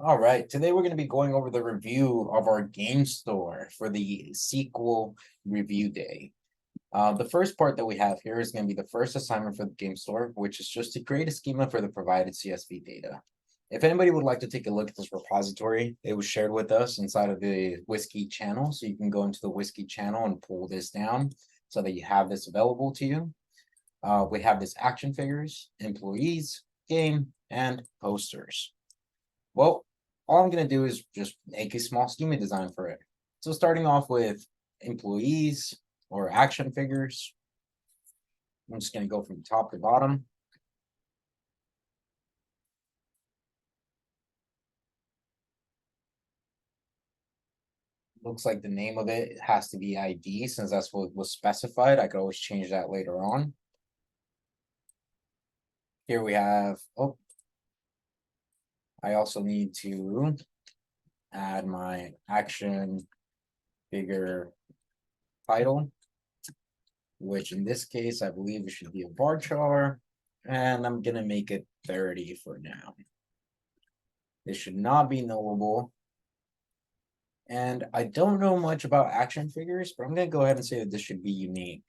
All right, today we're going to be going over the review of our game store for the sequel review day. The first part that we have here is going to be the first assignment for the game store, which is just to create a schema for the provided CSV data. If anybody would like to take a look at this repository, it was shared with us inside of the Whiskey channel. So you can go into the Whiskey channel and pull this down so that you have this available to you. We have this action figures, employees, game, and posters. Well, all I'm going to do is just make a small schema design for it. So starting off with employees or action figures, I'm just going to go from top to bottom. Looks like the name of it has to be ID since that's what was specified. I could always change that later on. Here we have, I also need to add my action figure title, which in this case, I believe it should be a bar chart, and I'm going to make it 30 for now. This should not be nullable. And I don't know much about action figures, but I'm going to go ahead and say that this should be unique.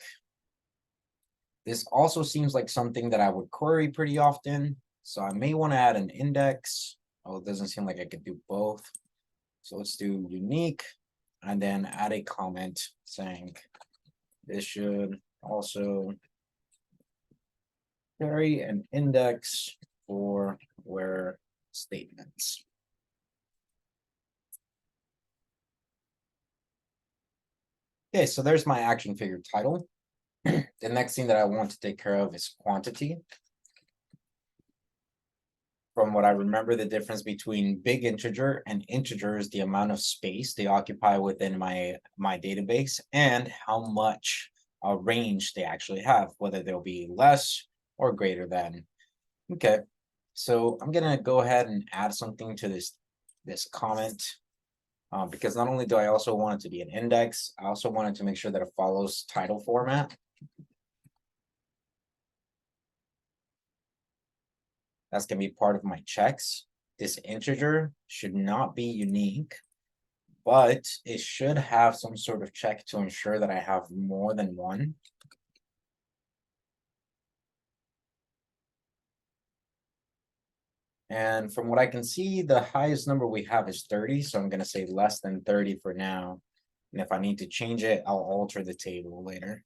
This also seems like something that I would query pretty often. So I may want to add an index. Oh, it doesn't seem like I could do both. So let's do unique and then add a comment saying this should also carry an index for where statements. Okay, so there's my action figure title. The next thing that I want to take care of is quantity. From what I remember, the difference between big integer and integer is the amount of space they occupy within my database and how much range they actually have, whether they'll be less or greater than. Okay, so I'm gonna go ahead and add something to this comment. Because not only do I also want it to be an index, I also wanted to make sure that it follows title format. That's going to be part of my checks. This integer should not be unique, but it should have some sort of check to ensure that I have more than one. And from what I can see, the highest number we have is 30. So I'm going to say less than 30 for now. And if I need to change it, I'll alter the table later.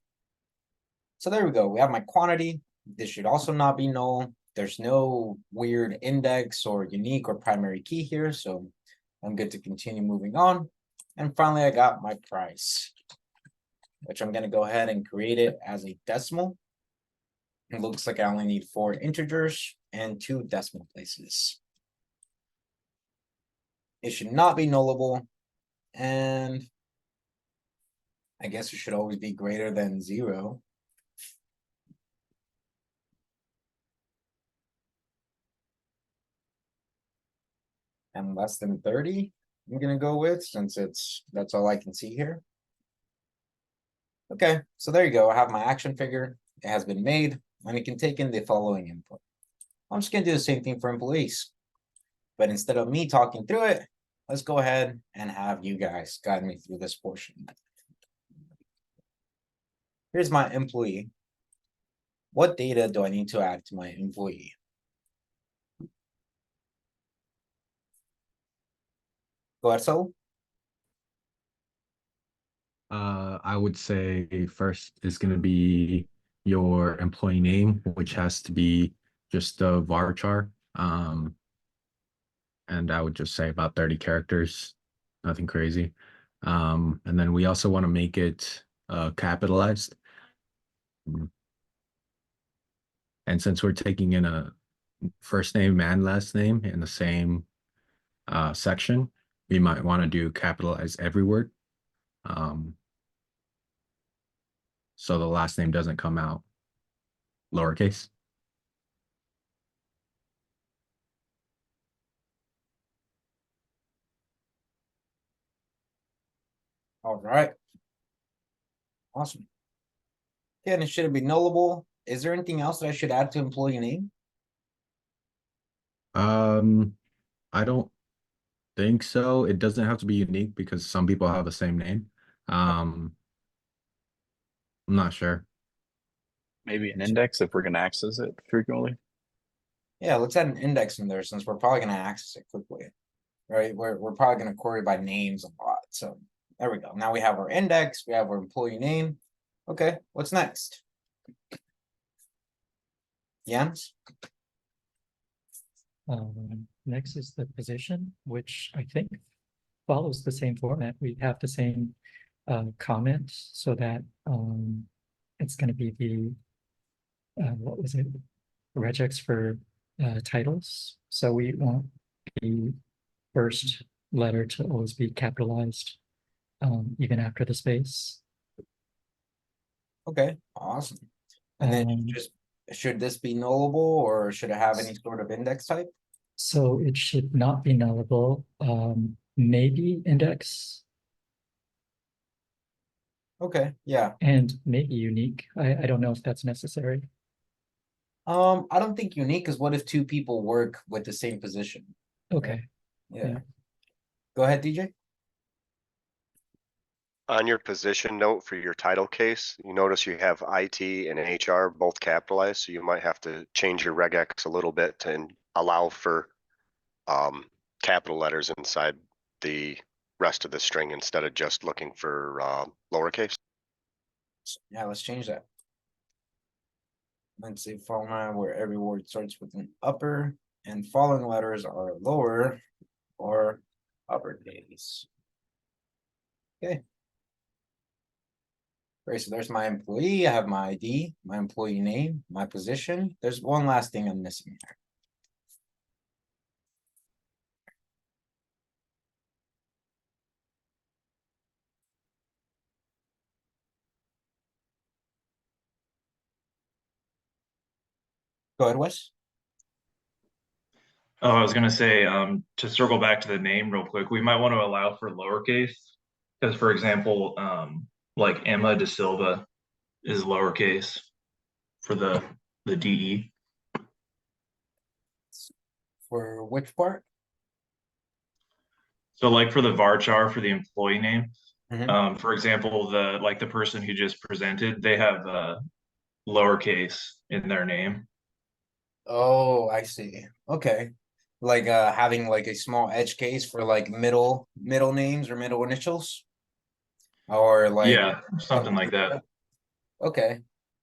So there we go. We have my quantity. This should also not be null. There's no weird index or unique or primary key here. So I'm good to continue moving on. And finally, I got my price, which I'm going to go ahead and create it as a decimal. It looks like I only need 4 integers and 2 decimal places. It should not be nullable. And I guess it should always be greater than 0. And less than 30, I'm going to go with, since that's all I can see here. Okay, so there you go. I have my action figure. It has been made, and it can take in the following input. I'm just going to do the same thing for employees. But instead of me talking through it, let's go ahead and have you guys guide me through this portion. Here's my employee. What data do I need to add to my employee? Go ahead, so. I would say first is going to be your employee name, which has to be just a varchar. And I would just say about 30 characters, nothing crazy. And then we also want to make it capitalized. And since we're taking in a first name and last name in the same section, we might want to do capitalize every word. So the last name doesn't come out lowercase. All right. Awesome. Yeah, and it should be nullable. Is there anything else that I should add to employee name? I don't think so. It doesn't have to be unique because some people have the same name. I'm not sure. Maybe an index if we're gonna access it frequently. Yeah, let's add an index in there since we're probably gonna access it quickly. Right, we're probably gonna query by names a lot, so there we go. Now we have our index, we have our employee name. Okay, what's next? Jens? Next is the position, which I think follows the same format. We have the same comment so that it's going to be the what was it? Regex for titles. So we want the first letter to always be capitalized, even after the space. Okay, awesome. And then just, should this be nullable or should it have any sort of index type? So it should not be nullable. Maybe index Okay, yeah. and maybe unique. I don't know if that's necessary. I don't think unique is what if two people work with the same position? Okay. Yeah. Yeah. Go ahead, DJ. On your position note for your title case, you notice you have IT and HR both capitalized, so you might have to change your regex a little bit to allow for capital letters inside the rest of the string instead of just looking for lowercase. Yeah, let's change that. Let's say format where every word starts with an upper and following letters are lower or uppercase. Okay. Great, so there's my employee, I have my ID, my employee name, my position. There's one last thing I'm missing here. Go ahead, Wes. Oh, I was gonna say, to circle back to the name real quick, we might want to allow for lowercase. Because for example, like Emma De Silva is lowercase for the DE. For which part? So like for the varchar for the employee name, Mhm. for example, the person who just presented, they have lowercase in their name. Oh, I see. Okay. Like having like a small edge case for like middle names or middle initials? Or like Yeah, something like that. Okay.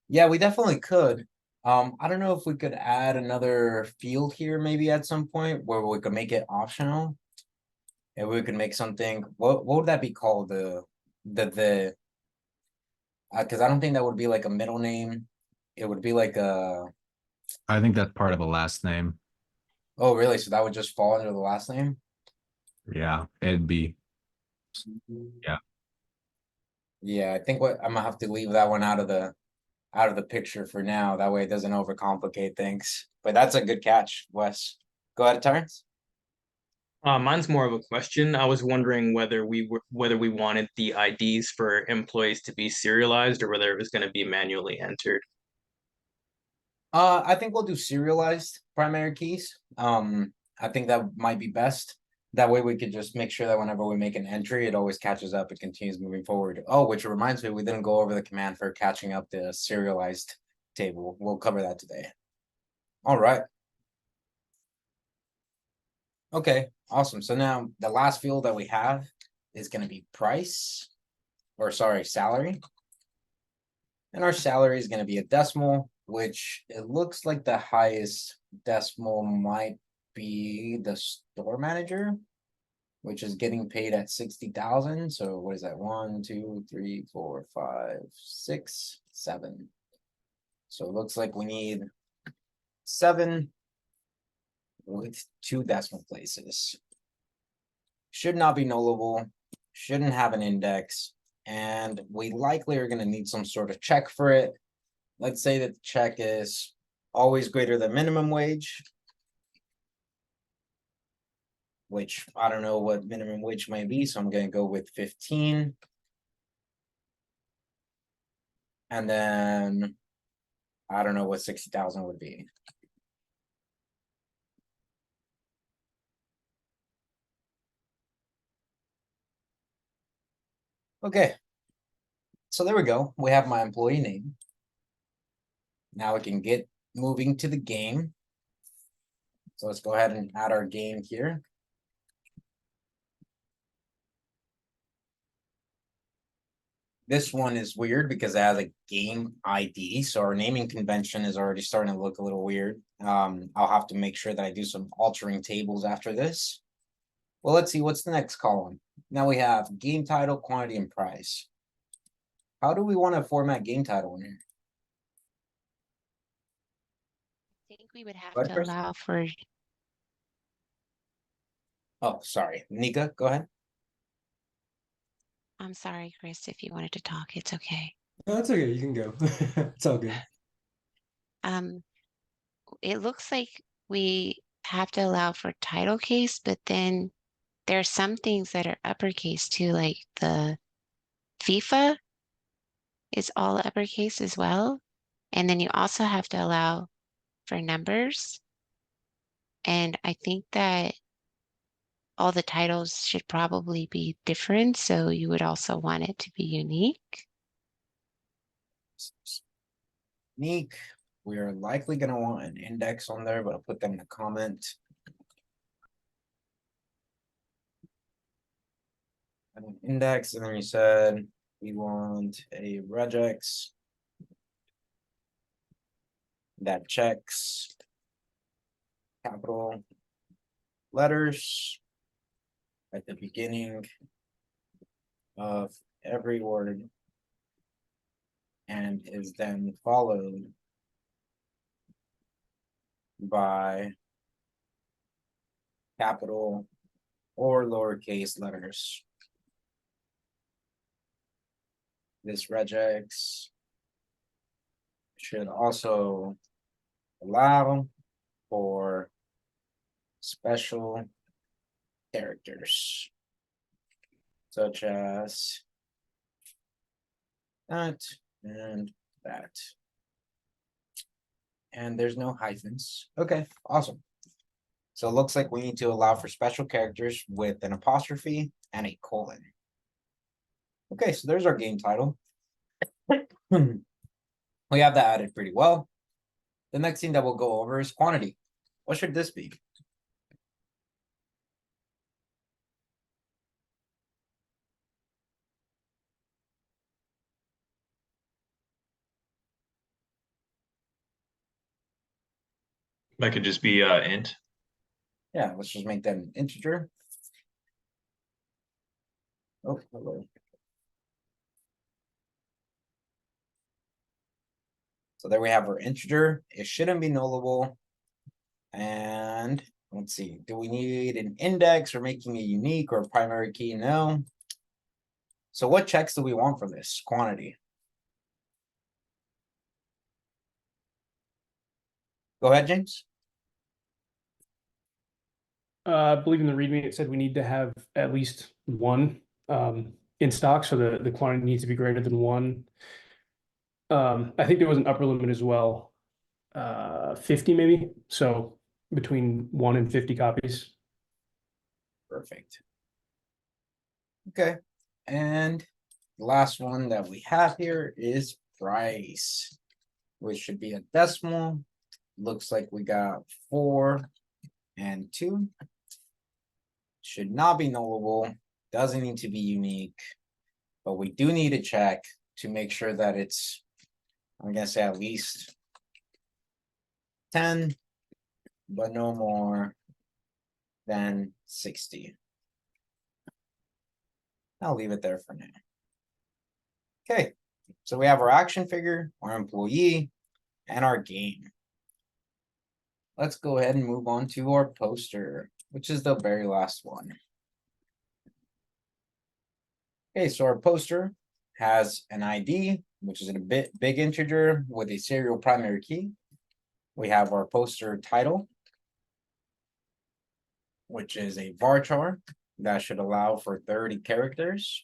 Yeah, we definitely could. I don't know if we could add another field here maybe at some point where we could make it optional. And we could make something, what would that be called? The because I don't think that would be like a middle name. It would be like a, I think that's part of a last name. oh really? So that would just fall under the last name? Yeah, it'd be. Yeah. Yeah, I think what I'm gonna have to leave that one out of the picture for now. That way it doesn't overcomplicate things. But that's a good catch, Wes. Go ahead, Terrence. Mine's more of a question. I was wondering whether we wanted the IDs for employees to be serialized or whether it was going to be manually entered. I think we'll do serialized primary keys. I think that might be best. That way we could just make sure that whenever we make an entry, it always catches up and continues moving forward. Oh, which reminds me, we didn't go over the command for catching up the serialized table. We'll cover that today. All right. Okay, awesome. So now the last field that we have is going to be price, or sorry, salary. And our salary is going to be a decimal, which it looks like the highest decimal might be the store manager, which is getting paid at 60,000. So what is that? 1, 2, 3, 4, 5, 6, 7. So it looks like we need 7 with 2 decimal places. Should not be nullable, shouldn't have an index, and we likely are going to need some sort of check for it. Let's say that the check is always greater than minimum wage, which I don't know what minimum wage might be, so I'm going to go with 15. And then I don't know what 60,000 would be. Okay. So there we go. We have my employee name. Now we can get moving to the game. So let's go ahead and add our game here. This one is weird because it has a game ID, so our naming convention is already starting to look a little weird. I'll have to make sure that I do some altering tables after this. Well, let's see what's the next column. Now we have game title, quantity, and price. How do we want to format game title in here? I think we would have What, to Chris? allow for, Oh, sorry, Nika, go ahead. I'm sorry, Chris, if you wanted to talk, it's okay. No, that's okay. You can go. It's all good. Um, it looks like we have to allow for title case, but then there are some things that are uppercase too, like the FIFA is all uppercase as well. And then you also have to allow for numbers. And I think that all the titles should probably be different, so you would also want it to be unique. Unique. We are likely gonna want an index on there, but I'll put them in a comment. An index, and then you said we want a regex that checks capital letters at the beginning of every word and is then followed by capital or lowercase letters. This regex should also allow for special characters such as that and that. And there's no hyphens. Okay, awesome. So it looks like we need to allow for special characters with an apostrophe and a colon. Okay, so there's our game title. We have that added pretty well. The next thing that we'll go over is quantity. What should this be? That could just be int. Yeah, let's just make that an integer. Oh, hello. So there we have our integer. It shouldn't be nullable. And let's see, do we need an index or making it unique or a primary key? No. So what checks do we want for this quantity? Go ahead, James. I believe in the README, it said we need to have at least one in stock, so the quantity needs to be greater than one. I think there was an upper limit as well, 50 maybe, so between 1 and 50 copies. Perfect. Okay, and the last one that we have here is price, which should be a decimal. Looks like we got 4 and 2. Should not be nullable, doesn't need to be unique, but we do need to check to make sure that it's, I'm gonna say at least 10, but no more than 60. I'll leave it there for now. Okay, so we have our action figure, our employee, and our game. Let's go ahead and move on to our poster, which is the very last one. Okay, so our poster has an ID, which is a big integer with a serial primary key. We have our poster title, which is a varchar that should allow for 30 characters.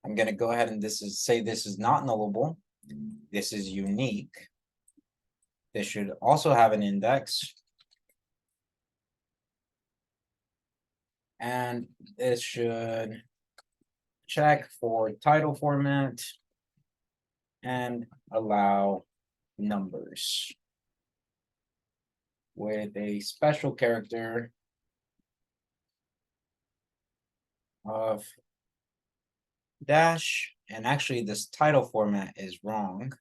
I'm gonna go ahead and say this is not nullable. This is unique. This should also have an index. And this should check for title format and allow numbers with a special character of dash, and actually this title format is wrong.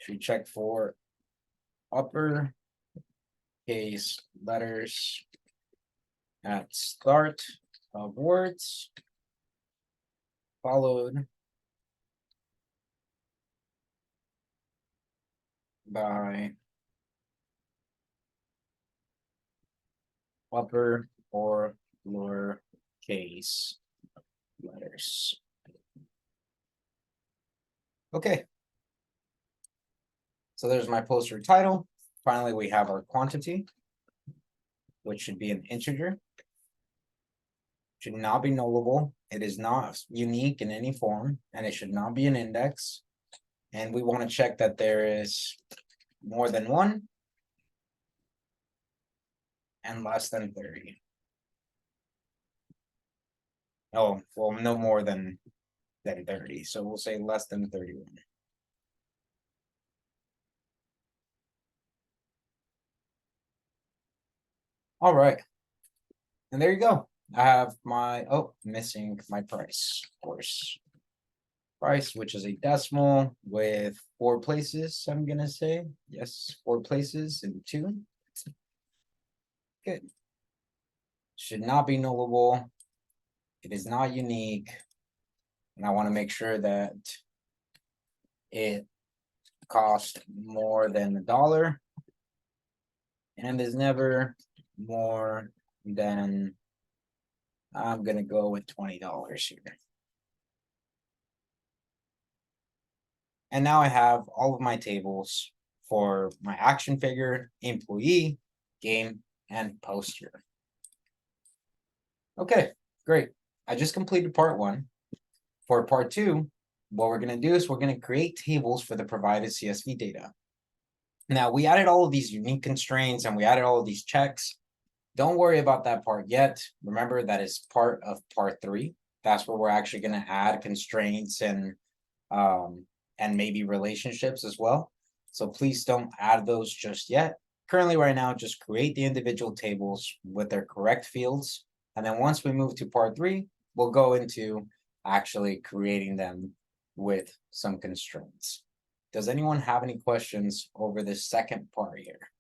Should check for upper case letters at start of words, followed by upper or lower case letters. Okay. So there's my poster title. Finally, we have our quantity, which should be an integer. Should not be nullable. It is not unique in any form, and it should not be an index. And we want to check that there is more than 1 and less than 30. Oh, well, no more than 30. So we'll say less than 31. All right. And there you go. I have my, oh, missing my price, of course. Price, which is a decimal with 4 places, I'm gonna say. Yes, 4 places and 2. Good. Should not be nullable. It is not unique. And I want to make sure that it costs more than $1 and is never more than, I'm gonna go with $20 here. And now I have all of my tables for my action figure, employee, game, and poster. Okay, great. I just completed part 1. For part 2, what we're going to do is we're going to create tables for the provided CSV data. Now, we added all of these unique constraints and we added all of these checks. Don't worry about that part yet. Remember, that is part of part 3. That's where we're actually going to add constraints and maybe relationships as well. So please don't add those just yet. Currently, right now, just create the individual tables with their correct fields. And then once we move to part 3, we'll go into actually creating them with some constraints. Does anyone have any questions over this second part here?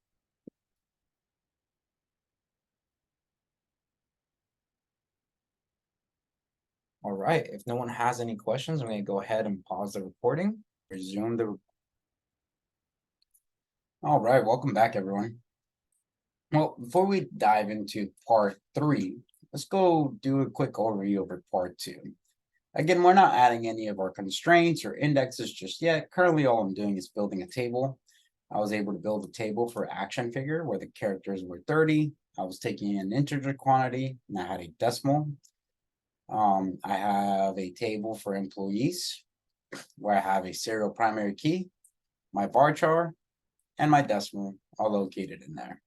All right, if no one has any questions, I'm going to go ahead and pause the recording, resume the. All right, welcome back, everyone. Well, before we dive into part 3, let's go do a quick overview over part 2. Again, we're not adding any of our constraints or indexes just yet. Currently, all I'm doing is building a table. I was able to build a table for action figure where the characters were 30. I was taking an integer quantity and I had a decimal. I have a table for employees where I have a serial primary key, my varchar, and my decimal all located in there.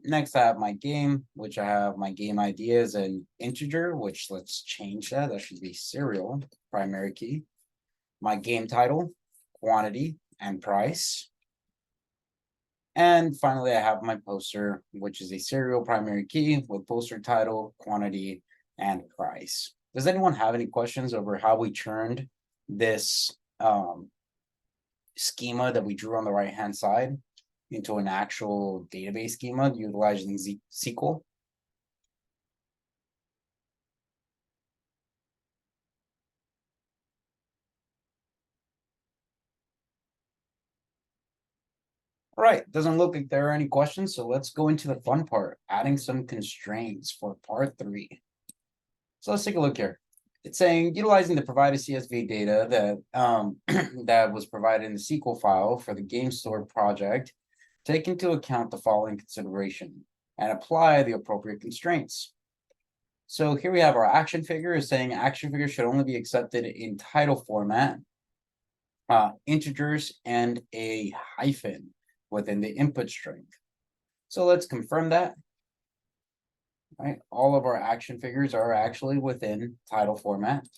Next I have my game, which I have my game ID as an integer, which let's change that. That should be serial primary key. My game title, quantity, and price. And finally, I have my poster, which is a serial primary key with poster title, quantity, and price. Does anyone have any questions over how we turned this schema that we drew on the right-hand side into an actual database schema utilizing SQL? All right, doesn't look like there are any questions, so let's go into the fun part, adding some constraints for part 3. So let's take a look here. It's saying utilizing the provided CSV data that that was provided in the SQL file for the game store project, take into account the following consideration and apply the appropriate constraints. So here we have our action figure is saying action figure should only be accepted in title format, integers, and a hyphen within the input string. So let's confirm that. Right, all of our action figures are actually within title format,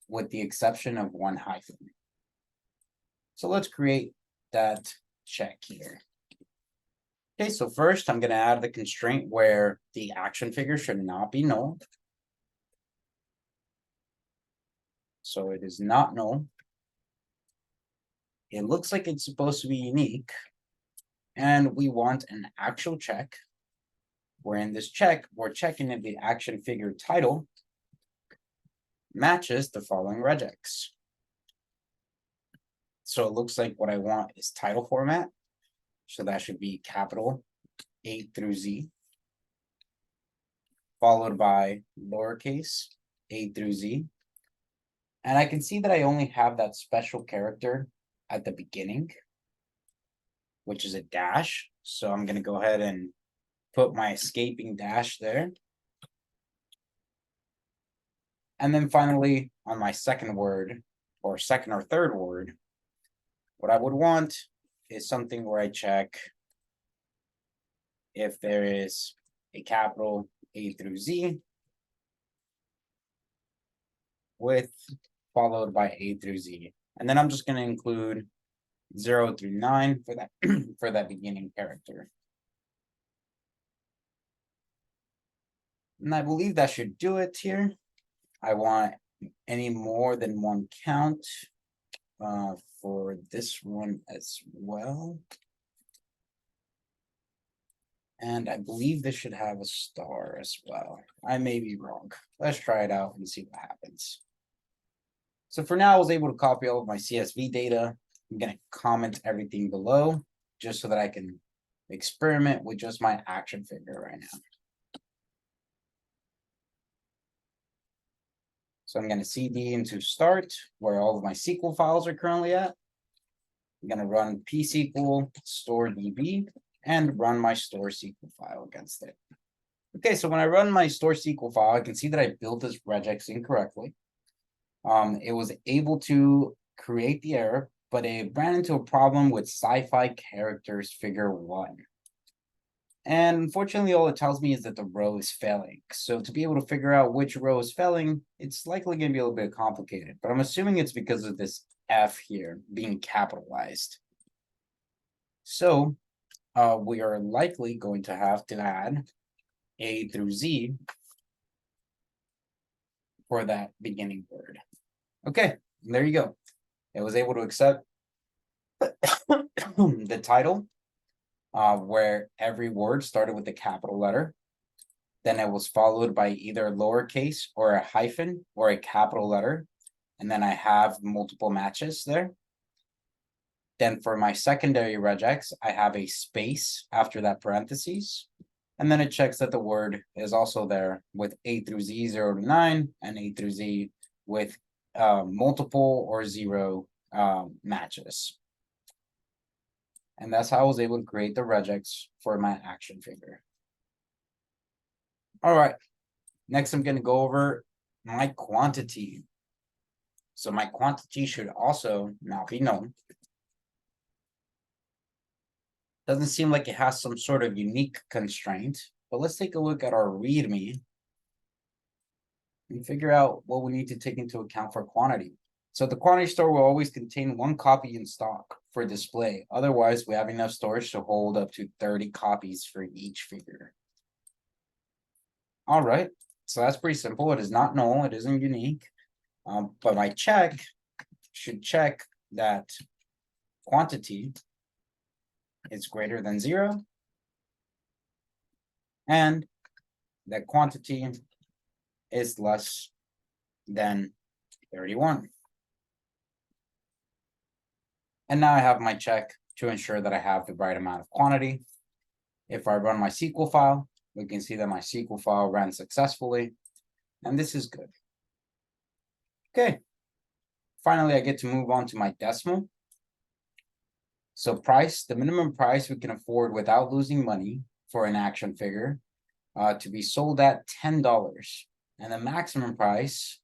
with the exception of one hyphen. So let's create that check here. Okay, so first I'm gonna add the constraint where the action figure should not be null. So it is not null. It looks like it's supposed to be unique. And we want an actual check. Where in this check, we're checking if the action figure title matches the following regex. So it looks like what I want is title format. So that should be capital A through Z. Followed by lowercase a through Z. And I can see that I only have that special character at the beginning, which is a dash. So I'm going to go ahead and put my escaping dash there. And then finally, on my second word, or second or third word, what I would want is something where I check if there is a capital A through Z with followed by A through Z. And then I'm just going to include 0 through 9 for that for that beginning character. And I believe that should do it here. I want any more than one count for this one as well. And I believe this should have a star as well. I may be wrong. Let's try it out and see what happens. So for now, I was able to copy all of my CSV data. I'm going to comment everything below just so that I can experiment with just my action figure right now. So I'm going to CD into start where all of my SQL files are currently at. I'm going to run pSQL store DB and run my store SQL file against it. Okay, so when I run my store SQL file, I can see that I built this regex incorrectly. It was able to create the error, but it ran into a problem with sci-fi characters figure 1. And unfortunately, all it tells me is that the row is failing. So to be able to figure out which row is failing, it's likely going to be a little bit complicated. But I'm assuming it's because of this F here being capitalized. So we are likely going to have to add A through Z for that beginning word. Okay, there you go. It was able to accept the title where every word started with a capital letter. Then it was followed by either lowercase or a hyphen or a capital letter. And then I have multiple matches there. Then for my secondary regex, I have a space after that parentheses. And then it checks that the word is also there with A through Z 0 to 9 and A through Z with multiple or 0 matches. And that's how I was able to create the regex for my action figure. All right, next I'm going to go over my quantity. So my quantity should also now be known. Doesn't seem like it has some sort of unique constraint, but let's take a look at our README and figure out what we need to take into account for quantity. So the quantity store will always contain 1 copy in stock for display. Otherwise, we have enough storage to hold up to 30 copies for each figure. All right, so that's pretty simple. It is not null, it isn't unique. But my check should check that quantity is greater than 0. And that quantity is less than 31. And now I have my check to ensure that I have the right amount of quantity. If I run my SQL file, we can see that my SQL file ran successfully, and this is good. Okay, finally I get to move on to my decimal. So price, the minimum price we can afford without losing money for an action figure to be sold at $10. And the maximum price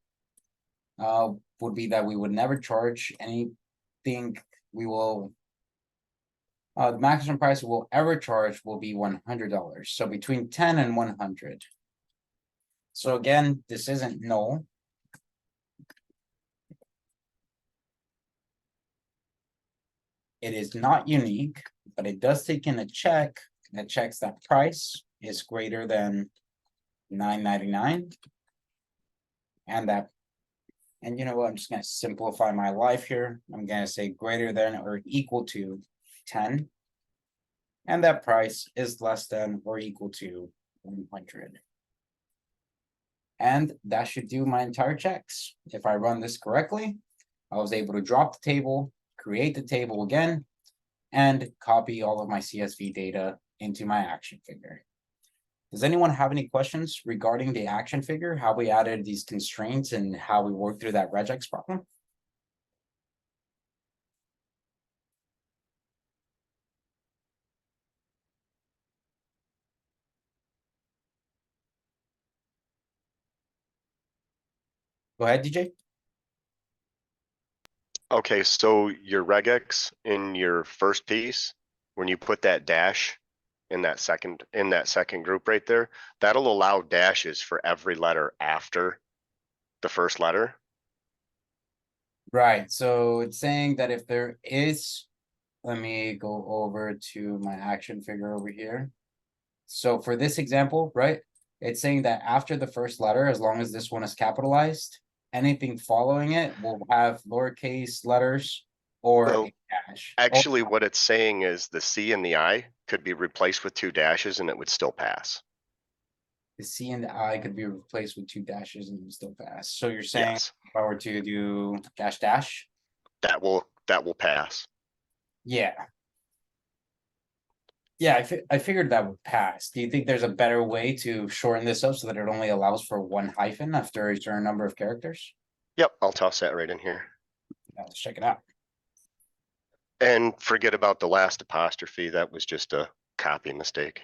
would be that we would never charge anything. We will, the maximum price we will ever charge will be $100. So between 10 and 100. So again, this isn't null. It is not unique, but it does take in a check that checks that price is greater than $9.99. And that, and you know what, I'm just gonna simplify my life here. I'm gonna say greater than or equal to 10. And that price is less than or equal to 100. And that should do my entire checks. If I run this correctly, I was able to drop the table, create the table again, and copy all of my CSV data into my action figure. Does anyone have any questions regarding the action figure, how we added these constraints and how we worked through that regex problem? Go ahead, DJ. Okay, so your regex in your first piece, when you put that dash in that second group right there, that'll allow dashes for every letter after the first letter. Right, so it's saying that if there is, let me go over to my action figure over here. So for this example, right, it's saying that after the first letter, as long as this one is capitalized, anything following it will have lowercase letters or Well, a dash. Actually, what it's saying is the C and the I could be replaced with 2 dashes and it would still pass. The C and the I could be replaced with 2 dashes and it would still pass. So you're saying Yes, if I were to do dash dash? that will pass. Yeah. Yeah, I figured that would pass. Do you think there's a better way to shorten this up so that it only allows for 1 hyphen after a certain number of characters? Yep, I'll toss that right in here. Now let's check it out. And forget about the last apostrophe. That was just a copy mistake.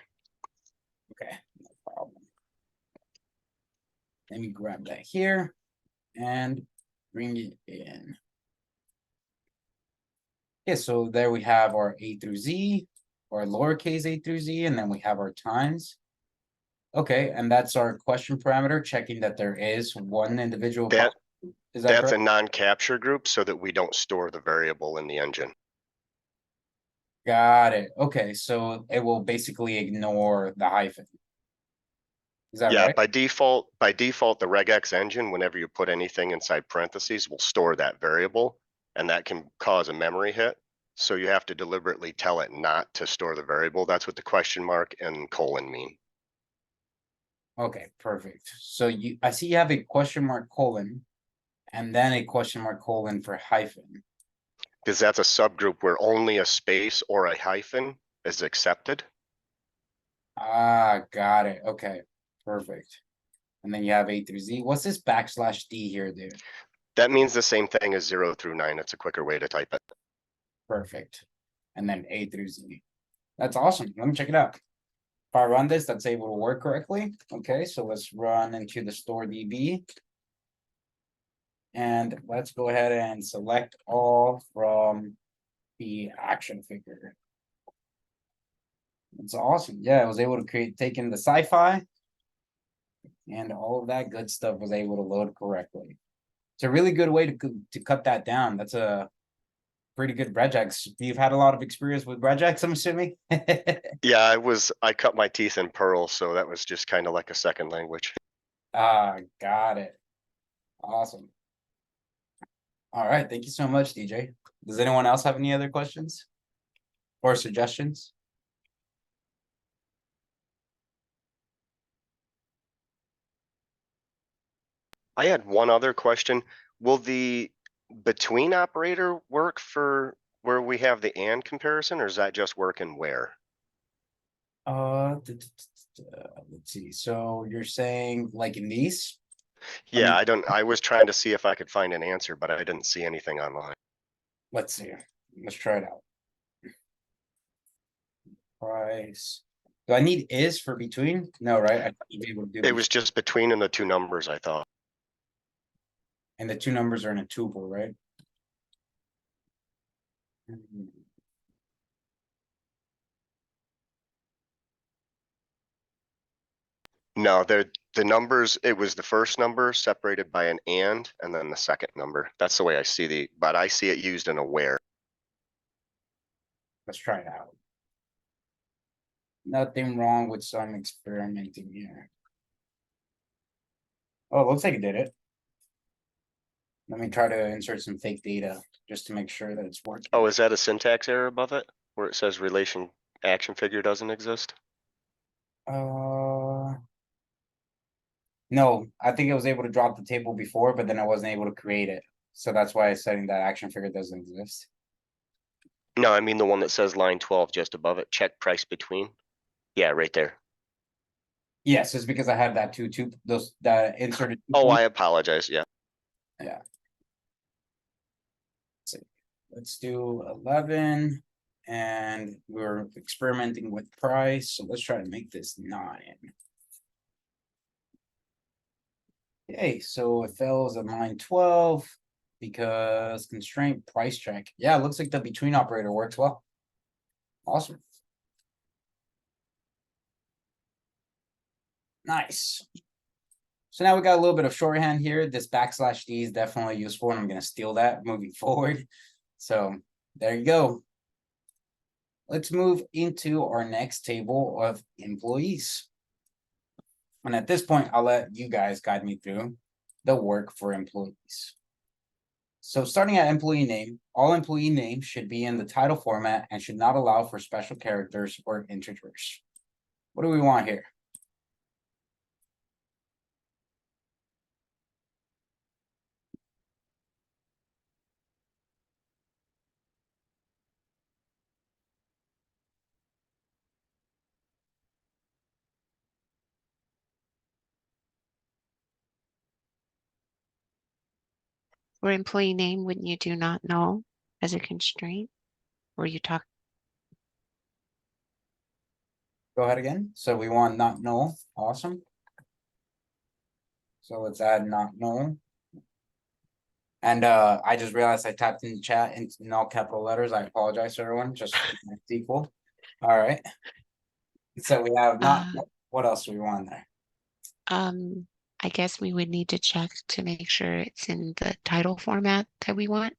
Okay, no problem. Let me grab that here and bring it in. Yeah, so there we have our A through Z, or lowercase a through Z, and then we have our times. Okay, and that's our question parameter, checking that there is one individual. That Is that That's correct? a non-capture group so that we don't store the variable in the engine. Got it. Okay, so it will basically ignore the hyphen. Is that Yeah, right? by default, the regex engine, whenever you put anything inside parentheses, will store that variable, and that can cause a memory hit. So you have to deliberately tell it not to store the variable. That's what the question mark and colon mean. Okay, perfect. So I see you have a question mark colon, and then a question mark colon for hyphen. Because that's a subgroup where only a space or a hyphen is accepted. Ah, got it. Okay, perfect. And then you have A through Z. What's this backslash D here, dude? That means the same thing as 0 through 9. It's a quicker way to type it. Perfect. And then A through Z. That's awesome. Let me check it out. If I run this, that's able to work correctly. Okay, so let's run into the store DB. And let's go ahead and select all from the action figure. It's awesome. Yeah, I was able to take in the sci-fi. And all of that good stuff was able to load correctly. It's a really good way to cut that down. That's a pretty good regex. You've had a lot of experience with regex, I'm assuming. Yeah, I cut my teeth in Perl, so that was just kind of like a second language. Ah, got it. Awesome. All right, thank you so much, DJ. Does anyone else have any other questions or suggestions? I had one other question. Will the between operator work for where we have the and comparison, or does that just work in where? Let's see. So you're saying like in these? Yeah, I was trying to see if I could find an answer, but I didn't see anything online. Let's see. Let's try it out. Price. Do I need is for between? No, right? I need to be able to do It was just between and the 2 numbers, I thought. and the 2 numbers are in a tuple, right? No, the numbers, it was the first number separated by an and then the second number. That's the way I see but I see it used in a where. Let's try it out. Nothing wrong with some experimenting here. Oh, it looks like it did it. Let me try to insert some fake data just to make sure that it's working. Oh, is that a syntax error above it? Where it says relation action figure doesn't exist? No, I think I was able to drop the table before, but then I wasn't able to create it. So that's why it's saying that action figure doesn't exist. No, I mean the one that says line 12 just above it, check price between. Yeah, right there. Yes, it's because I had that those that inserted. Oh, I apologize. Yeah. Yeah. Let's do 11 and we're experimenting with price. So let's try to make this 9. Okay, so it fails at line 12 because constraint price check. Yeah, it looks like the between operator works well. Awesome. Nice. So now we got a little bit of shorthand here. This \D is definitely useful, and I'm going to steal that moving forward. So there you go. Let's move into our next table of employees. And at this point, I'll let you guys guide me through the work for employees. So starting at employee name, all employee names should be in the title format and should not allow for special characters or integers. What do we want here? For employee name, wouldn't you do not know as a constraint? Or you talk, Go ahead again. So we want not null. Awesome. So let's add not null. And I just realized I tapped in the chat in all capital letters. I apologize to everyone. Just equal. All right. So we have not. What else do we want there? I guess we would need to check to make sure it's in the title format that we want.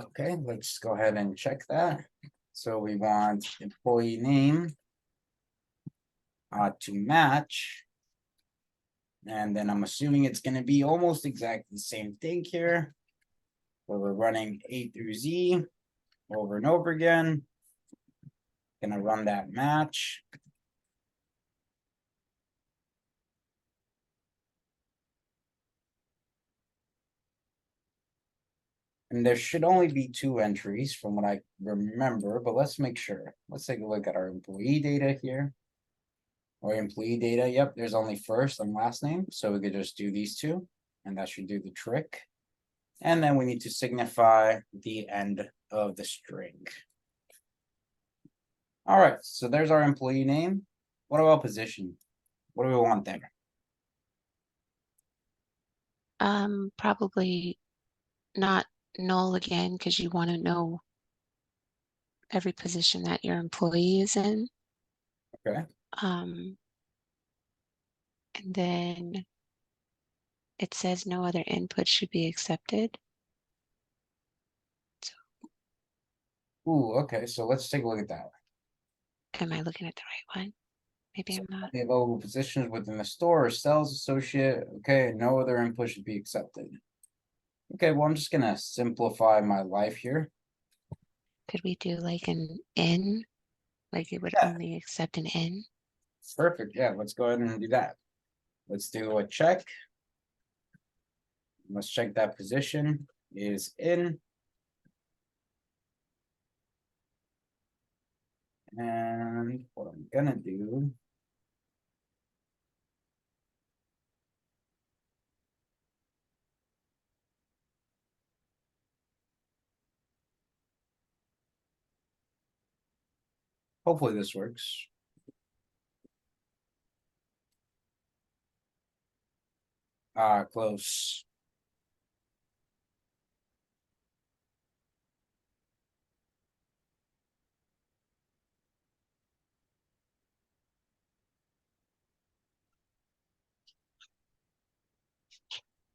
Okay, let's go ahead and check that. So we want employee name to match. And then I'm assuming it's going to be almost exactly the same thing here. Where we're running A through Z over and over again. Gonna run that match. And there should only be 2 entries from what I remember, but let's make sure. Let's take a look at our employee data here. Our employee data, yep, there's only first and last name, so we could just do these 2, and that should do the trick. And then we need to signify the end of the string. All right, so there's our employee name. What about position? What do we want there? Probably not null again, because you want to know every position that your employee is in. Okay. And then it says no other input should be accepted. Ooh, okay, so let's take a look at that. Am I looking at the right one? Maybe I'm not. The available positions within the store or sales associate. Okay, no other input should be accepted. Okay, well, I'm just gonna simplify my life here. Could we do like an N? Like it would Yeah. only accept an N? Perfect. Yeah, let's go ahead and do that. Let's do a check. Let's check that position is in. And what I'm gonna do. Hopefully this works. Close.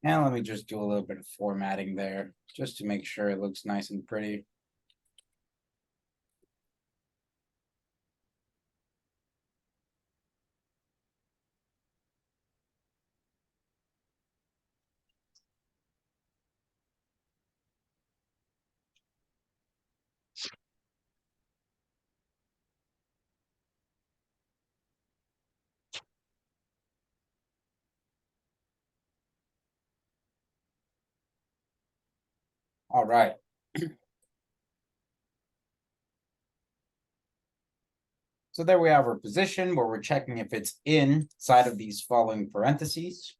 And let me just do a little bit of formatting there, just to make sure it looks nice and pretty. All right. So there we have our position where we're checking if it's inside of these following parentheses.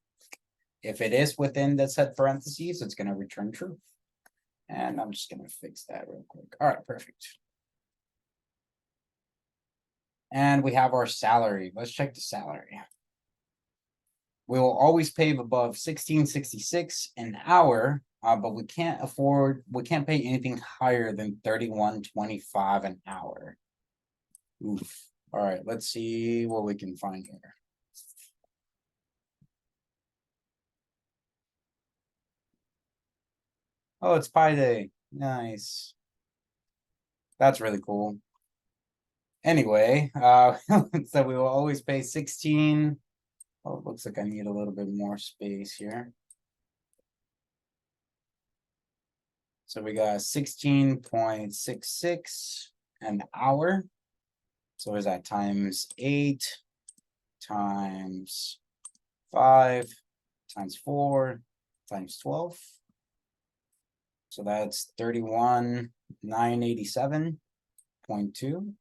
If it is within the set parentheses, it's gonna return true. And I'm just gonna fix that real quick. All right, perfect. And we have our salary. Let's check the salary. We will always pay above 16.66 an hour, but we can't pay anything higher than 31.25 an hour. Oof. All right, let's see what we can find here. Oh, it's Pi Day. Nice. That's really cool. Anyway, so we will always pay 16. Oh, it looks like I need a little bit more space here. So we got 16.66 an hour. So is that times 8 times 5 times 4 times 12? So that's 31,987.2.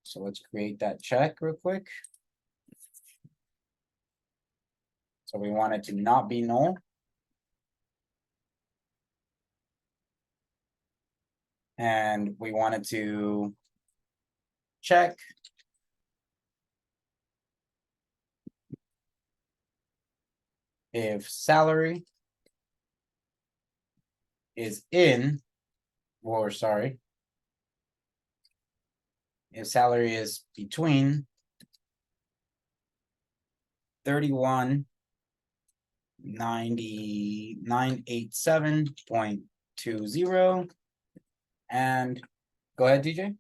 So let's create that check real quick. So we want it to not be null. And we wanted to check if salary is in, or sorry, if salary is between 31,987.20 and go ahead, DJ.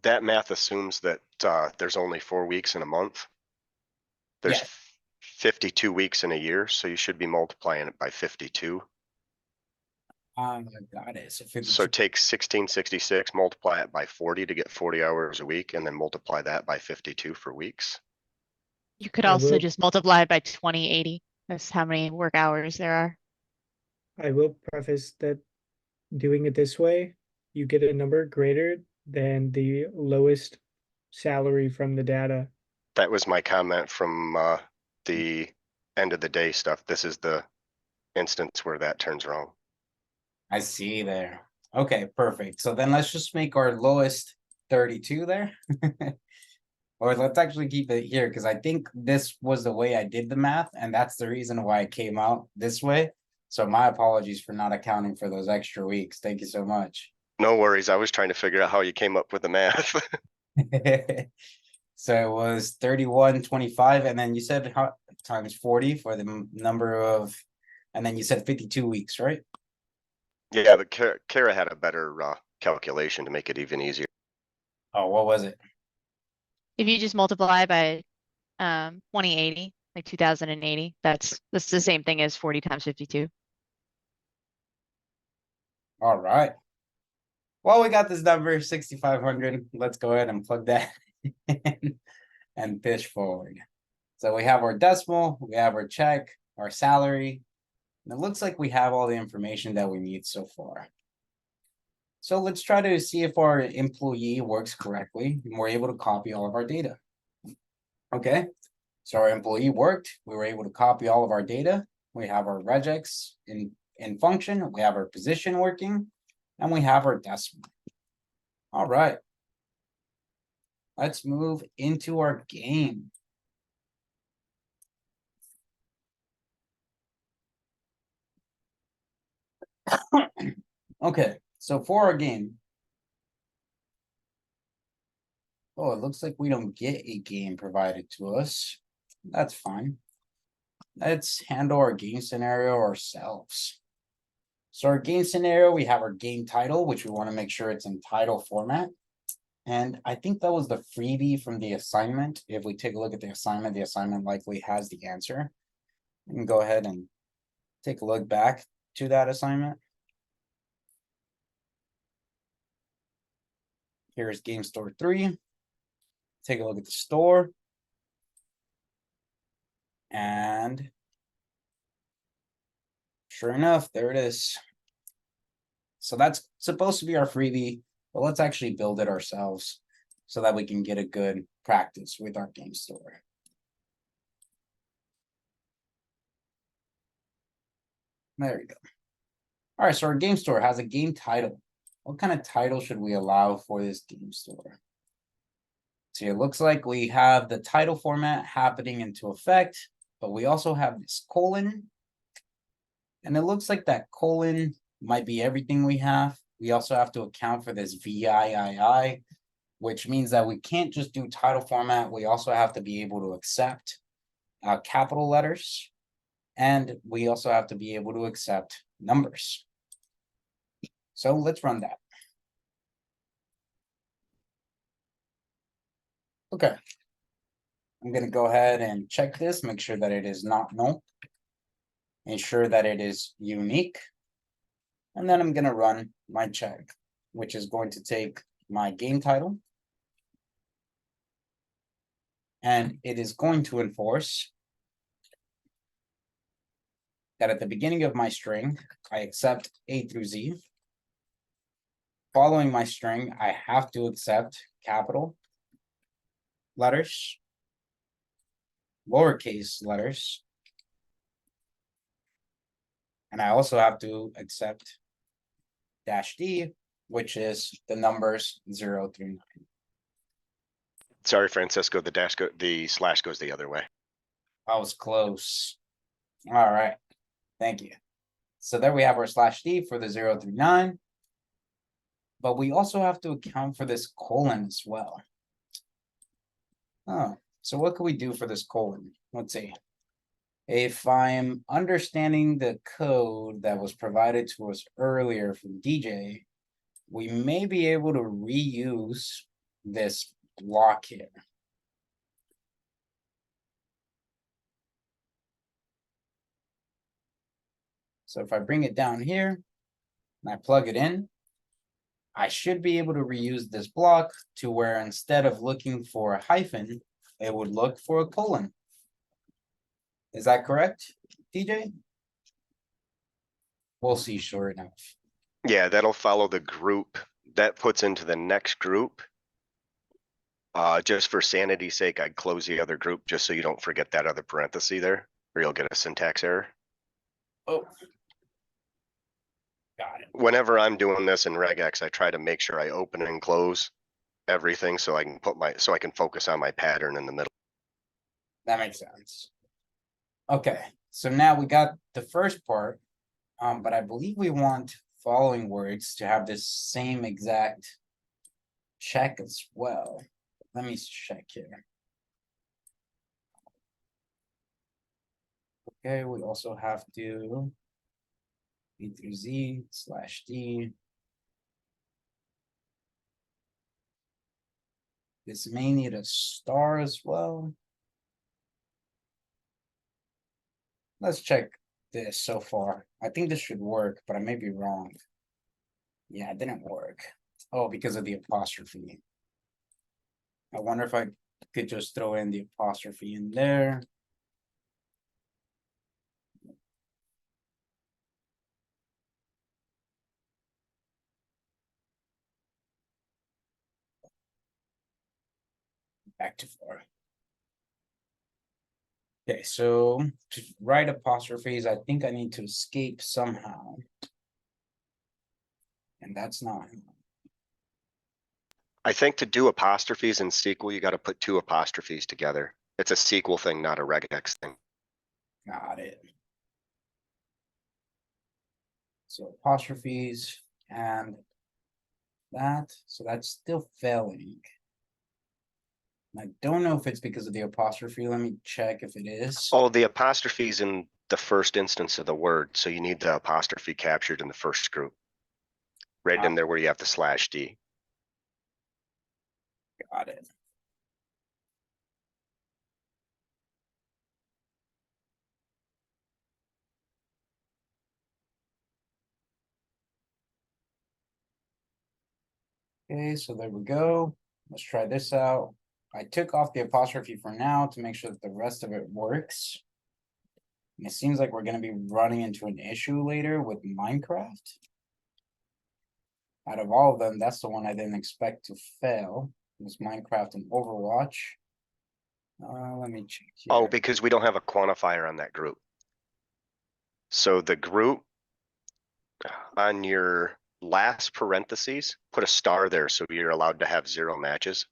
That math assumes that there's only 4 weeks in a month. There's Yeah. 52 weeks in a year, so you should be multiplying it by 52. Got it. So 52. So take 1666, multiply it by 40 to get 40 hours a week, and then multiply that by 52 for weeks. You could I also will- just multiply it by 2080. That's how many work hours there are. I will preface that doing it this way, you get a number greater than the lowest salary from the data. That was my comment from the end of the day stuff. This is the instance where that turns wrong. I see there. Okay, perfect. So then let's just make our lowest 32 there. Or let's actually keep it here because I think this was the way I did the math, and that's the reason why it came out this way. So my apologies for not accounting for those extra weeks. Thank you so much. No worries. I was trying to figure out how you came up with the math. So it was 31.25, and then you said how times 40 for the number of, and then you said 52 weeks, right? Yeah, but Kara had a better calculation to make it even easier. Oh, what was it? If you just multiply by 2080, like 2080, that's the same thing as 40 times 52. All right. Well, we got this number 6,500. Let's go ahead and plug that in and fish forward. So we have our decimal, we have our check, our salary. And it looks like we have all the information that we need so far. So let's try to see if our employee works correctly and we're able to copy all of our data. Okay, so our employee worked. We were able to copy all of our data. We have our regex in function. We have our position working, and we have our decimal. All right. Let's move into our game. Okay, so for our game. Oh, it looks like we don't get a game provided to us. That's fine. let's handle our game scenario ourselves. So our game scenario, we have our game title, which we want to make sure it's in title format. And I think that was the freebie from the assignment. If we take a look at the assignment likely has the answer. We can go ahead and take a look back to that assignment. Here's Game Store 3. Take a look at the store. And sure enough, there it is. So that's supposed to be our freebie, but let's actually build it ourselves so that we can get a good practice with our game store. There we go. All right, so our game store has a game title. What kind of title should we allow for this game store? See, it looks like we have the title format happening into effect, but we also have this colon. And it looks like that colon might be everything we have. We also have to account for this VIII, which means that we can't just do title format. We also have to be able to accept capital letters. And we also have to be able to accept numbers. So let's run that. Okay. I'm going to go ahead and check this, make sure that it is not null. Ensure that it is unique. And then I'm going to run my check, which is going to take my game title. And it is going to enforce that at the beginning of my string, I accept A through Z. Following my string, I have to accept capital letters, lowercase letters, and I also have to accept -D, which is the numbers 0 through 9. Sorry, Francisco, the slash goes the other way. I was close. All right, thank you. So there we have our /D for the 0 through 9. But we also have to account for this colon as well. Oh, so what can we do for this colon? Let's see. If I'm understanding the code that was provided to us earlier from DJ, we may be able to reuse this block here. So if I bring it down here and I plug it in, I should be able to reuse this block to where instead of looking for a hyphen, it would look for a colon. Is that correct, DJ? We'll see, sure enough. Yeah, that'll follow the group. That puts into the next group. Just for sanity's sake, I'd close the other group just so you don't forget that other parenthesis there, or you'll get a syntax error. Oh. Got it. Whenever I'm doing this in regex, I try to make sure I open and close everything so I can so I can focus on my pattern in the middle. That makes sense. Okay, so now we got the first part, but I believe we want following words to have this same exact check as well. Let me check here. Okay, we also have to B through Z /D. This may need a star as well. Let's check this so far. I think this should work, but I may be wrong. Yeah, it didn't work. Oh, because of the apostrophe. I wonder if I could just throw in the apostrophe in there. Back to 4. Okay, so to write apostrophes, I think I need to escape somehow. And that's not. I think to do apostrophes in SQL, you got to put 2 apostrophes together. It's a SQL thing, not a regex thing. Got it. So apostrophes and that. So that's still failing. I don't know if it's because of the apostrophe. Let me check if it is. Oh, the apostrophe's in the first instance of the word, so you need the apostrophe captured in the first group. Right in there where you have the /D. Got it. Okay, so there we go. Let's try this out. I took off the apostrophe for now to make sure that the rest of it works. And it seems like we're going to be running into an issue later with Minecraft. Out of all of them, that's the one I didn't expect to fail. It was Minecraft and Overwatch. Let me check here. Oh, because we don't have a quantifier on that group. So the group on your last parentheses, put a star there so you're allowed to have 0 matches.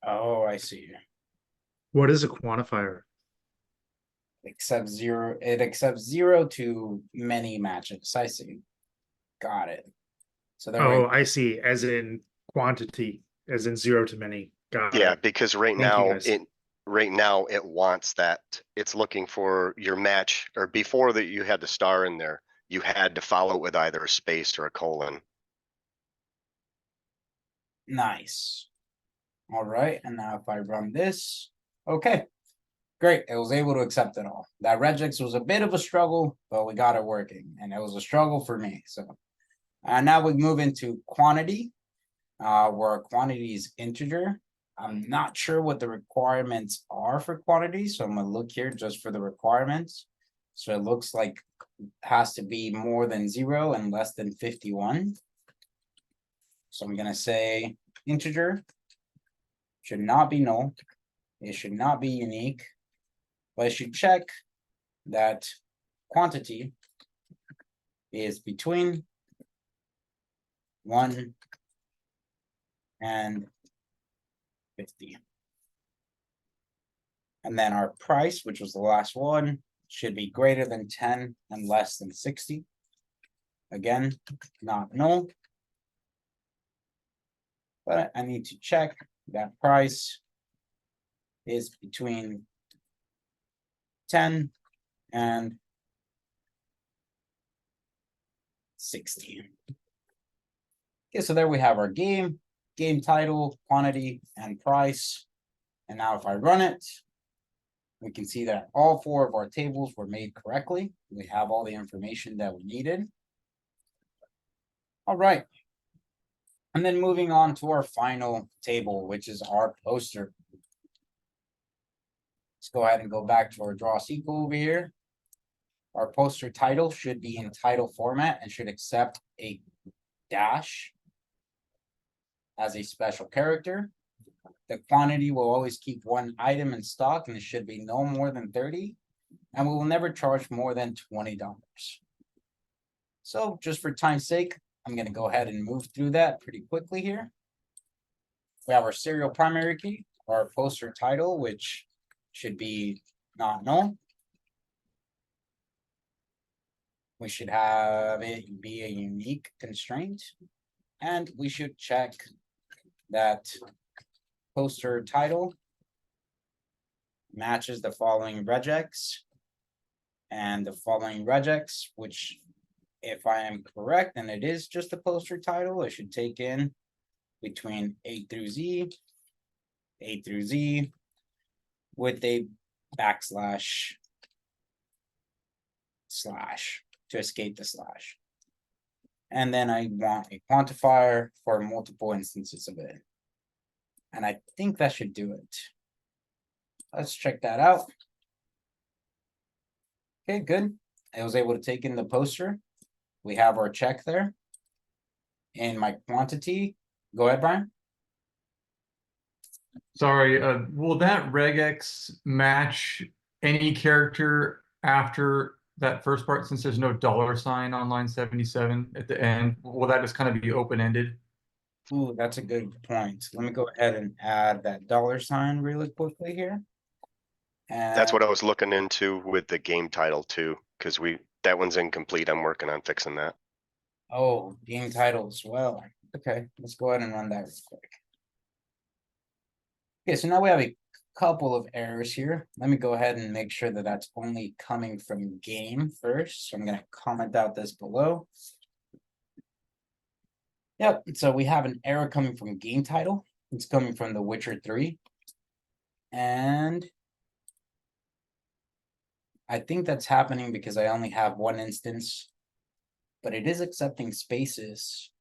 Oh, I see. What is a quantifier? Except 0, it accepts 0 to many matches. I see. Got it. So there Oh, we I see. As in quantity, as in 0 to many. Got Yeah, it. because right Thank you, now guys. it wants that. It's looking for your match, or before that you had the star in there, you had to follow it with either a space or a colon. Nice. All right, and now if I run this, okay, great. It was able to accept it all. That regex was a bit of a struggle, but we got it working, and it was a struggle for me. So, now we move into quantity, where quantity is integer. I'm not sure what the requirements are for quantity, so I'm gonna look here just for the requirements. So it looks like it has to be more than 0 and less than 51. So I'm gonna say integer should not be null. It should not be unique, but it should check that quantity is between 1 and 50. And then our price, which was the last one, should be greater than 10 and less than 60. Again, not null. But I need to check that price is between 10 and 60. Okay, so there we have our game title, quantity, and price. And now if I run it, we can see that all 4 of our tables were made correctly. We have all the information that we needed. All right. And then moving on to our final table, which is our poster. Let's go ahead and go back to our draw sequel over here. Our poster title should be in title format and should accept a dash as a special character. The quantity will always keep 1 item in stock, and it should be no more than 30. And we will never charge more than $20. So just for time's sake, I'm going to go ahead and move through that pretty quickly here. We have our serial primary key, our poster title, which should be not null. We should have it be a unique constraint. And we should check that poster title matches the following regex. And the following regex, which if I am correct, and it is just a poster title, it should take in between A through Z with a backslash slash to escape the slash. And then I want a quantifier for multiple instances of it. And I think that should do it. Let's check that out. Okay, good. I was able to take in the poster. We have our check there. In my quantity, go ahead, Brian. Sorry, will that regex match any character after that first part, since there's no $sign on line 77 at the end? Will that just kind of be open-ended? Ooh, that's a good point. Let me go ahead and add that $sign really quickly here. And That's what I was looking into with the game title too, because that one's incomplete. I'm working on fixing that. oh, game title as well. Okay, let's go ahead and run that real quick. Okay, so now we have a couple of errors here. Let me go ahead and make sure that that's only coming from game first. So I'm gonna comment out this below. Yep, so we have an error coming from game title. It's coming from The Witcher 3. And I think that's happening because I only have one instance, but it is accepting spaces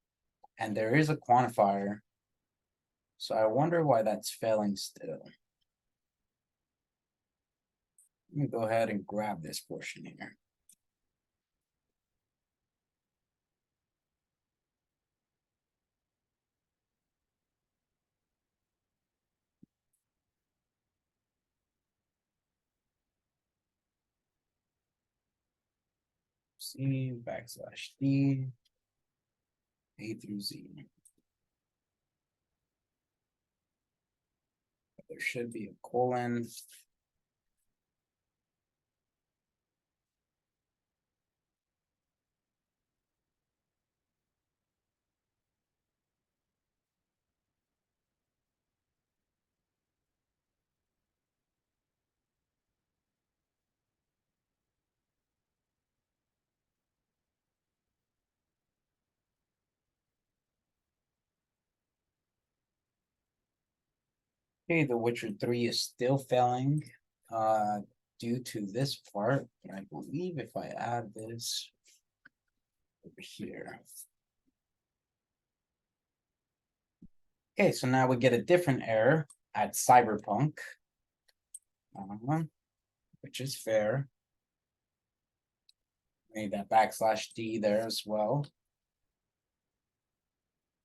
and there is a quantifier. So I wonder why that's failing still. Let me go ahead and grab this portion here. C backslash D, A through Z. There should be a colon. Okay, The Witcher 3 is still failing due to this part. And I believe if I add this over here. Okay, so now we get a different error at Cyberpunk, which is fair. Made that backslash D there as well.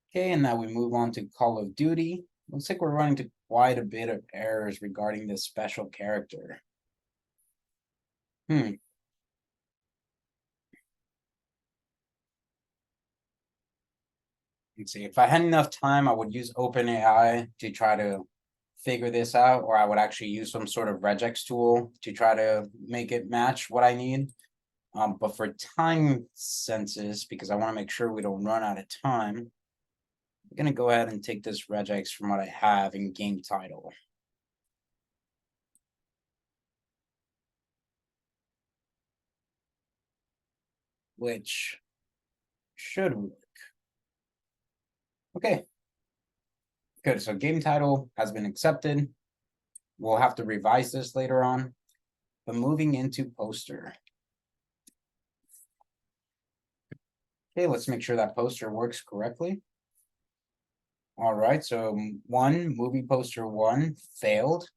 Okay, and now we move on to Call of Duty. Looks like we're running into quite a bit of errors regarding this special character. Let's see, if I had enough time, I would use OpenAI to try to figure this out, or I would actually use some sort of regex tool to try to make it match what I need. But for time senses, because I want to make sure we don't run out of time, I'm gonna go ahead and take this regex from what I have in game title. Which should work. Okay. Good, so game title has been accepted. We'll have to revise this later on. But moving into poster. Okay, let's make sure that poster works correctly. All right, so movie poster 1 failed.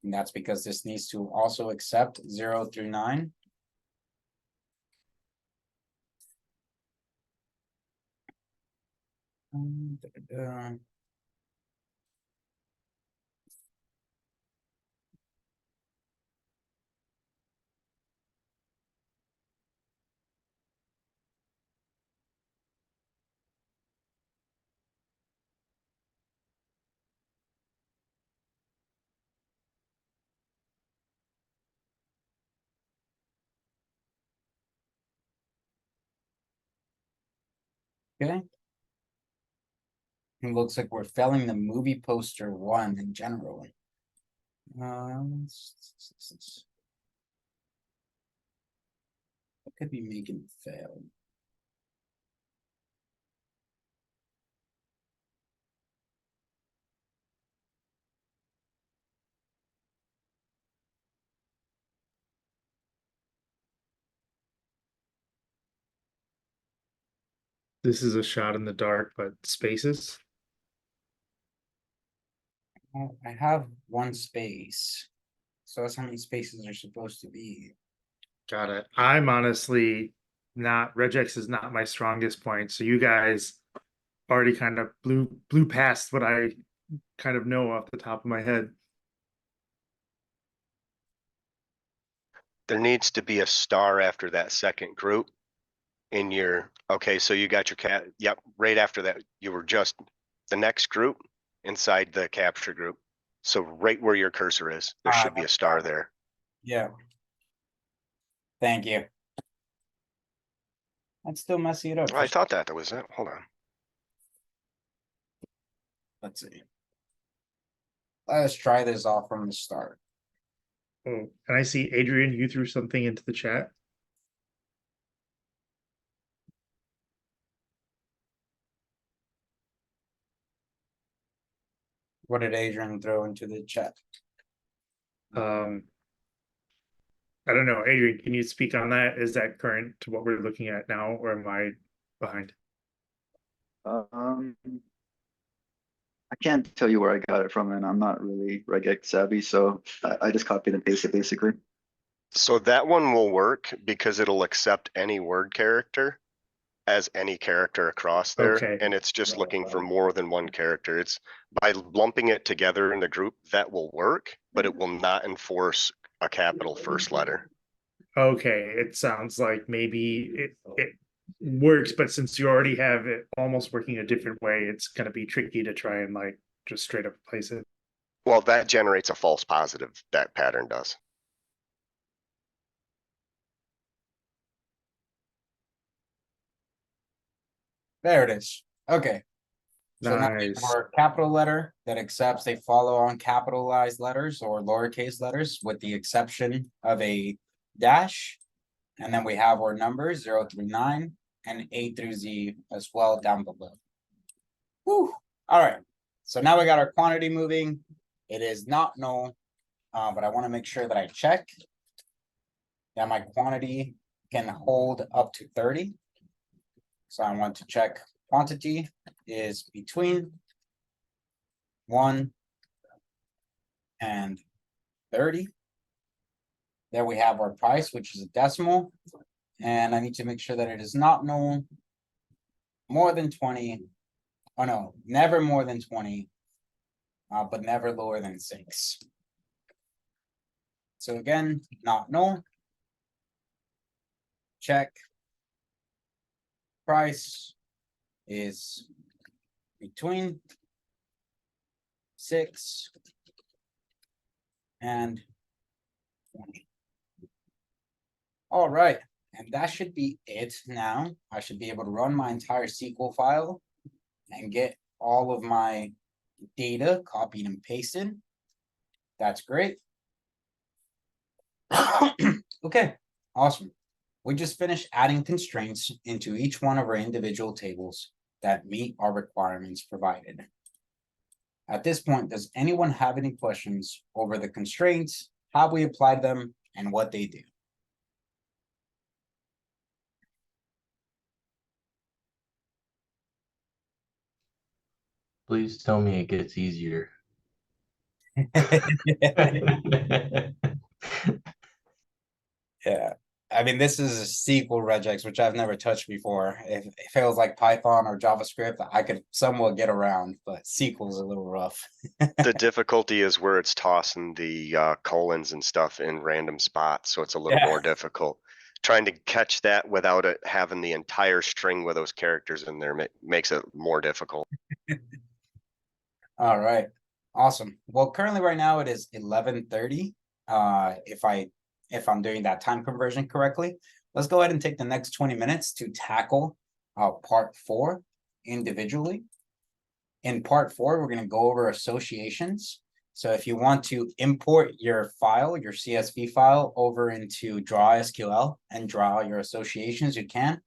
And that's because this needs to also accept 0 through 9. Okay. It looks like we're failing the movie poster 1 in general. What could be making it fail? This is a shot in the dark, but spaces. Well, I have one space. So that's how many spaces are supposed to be. Got it. I'm honestly not, regex is not my strongest point. So you guys already kind of blew past what I kind of know off the top of my head. There needs to be a star after that second group in your, okay, so you got your cat, yep, right after that, you were just the next group inside the capture group. So right where your cursor is, there should be a star there. Yeah. Thank you. That's still messing it up. I thought that was it. Hold on. Let's see. Let's try this off from the start. Oh, and I see Adrian, you threw something into the chat. What did Adrian throw into the chat? I don't know, Adrian, can you speak on that? Is that current to what we're looking at now, or am I behind? I can't tell you where I got it from, and I'm not really regex savvy, so I just copied and pasted basically. So that one will work because it'll accept any word character as any character across there. Okay. And it's just looking for more than one character. It's by lumping it together in the group that will work, but it will not enforce a capital first letter. Okay, it sounds like maybe it works, but since you already have it almost working a different way, it's gonna be tricky to try and like just straight up place it. Well, that generates a false positive, that pattern does. There it is. Okay. So now we have Nice. our capital letter that accepts a follow on capitalized letters or lowercase letters with the exception of a dash. And then we have our numbers 0 through 9 and A through Z as well down below. Whew. All right. So now we got our quantity moving. It is not null, but I want to make sure that I check that my quantity can hold up to 30. So I want to check quantity is between 1 and 30. There we have our price, which is a decimal. And I need to make sure that it is not null, more than 20. Oh no, never more than 20, but never lower than 6. So again, not null. Check. Price is between 6 and 20. All right, and that should be it now. I should be able to run my entire SQL file and get all of my data copied and pasted. That's great. Okay, awesome. We just finished adding constraints into each one of our individual tables that meet our requirements provided. At this point, does anyone have any questions over the constraints, how we applied them, and what they do? Please tell me it gets easier. Yeah, I mean, this is a SQL regex, which I've never touched before. If it was like Python or JavaScript, I could somewhat get around, but SQL is a little rough. The difficulty is where it's tossing the colons and stuff in random spots, so it's a little more difficult. Trying to catch that without it having the entire string with those characters in there makes it more difficult. All right, awesome. Well, currently right now it is 11:30. If I'm doing that time conversion correctly, let's go ahead and take the next 20 minutes to tackle part 4 individually. In part 4, we're going to go over associations. So if you want to import your file, your CSV file over into Draw SQL and draw your associations, you can.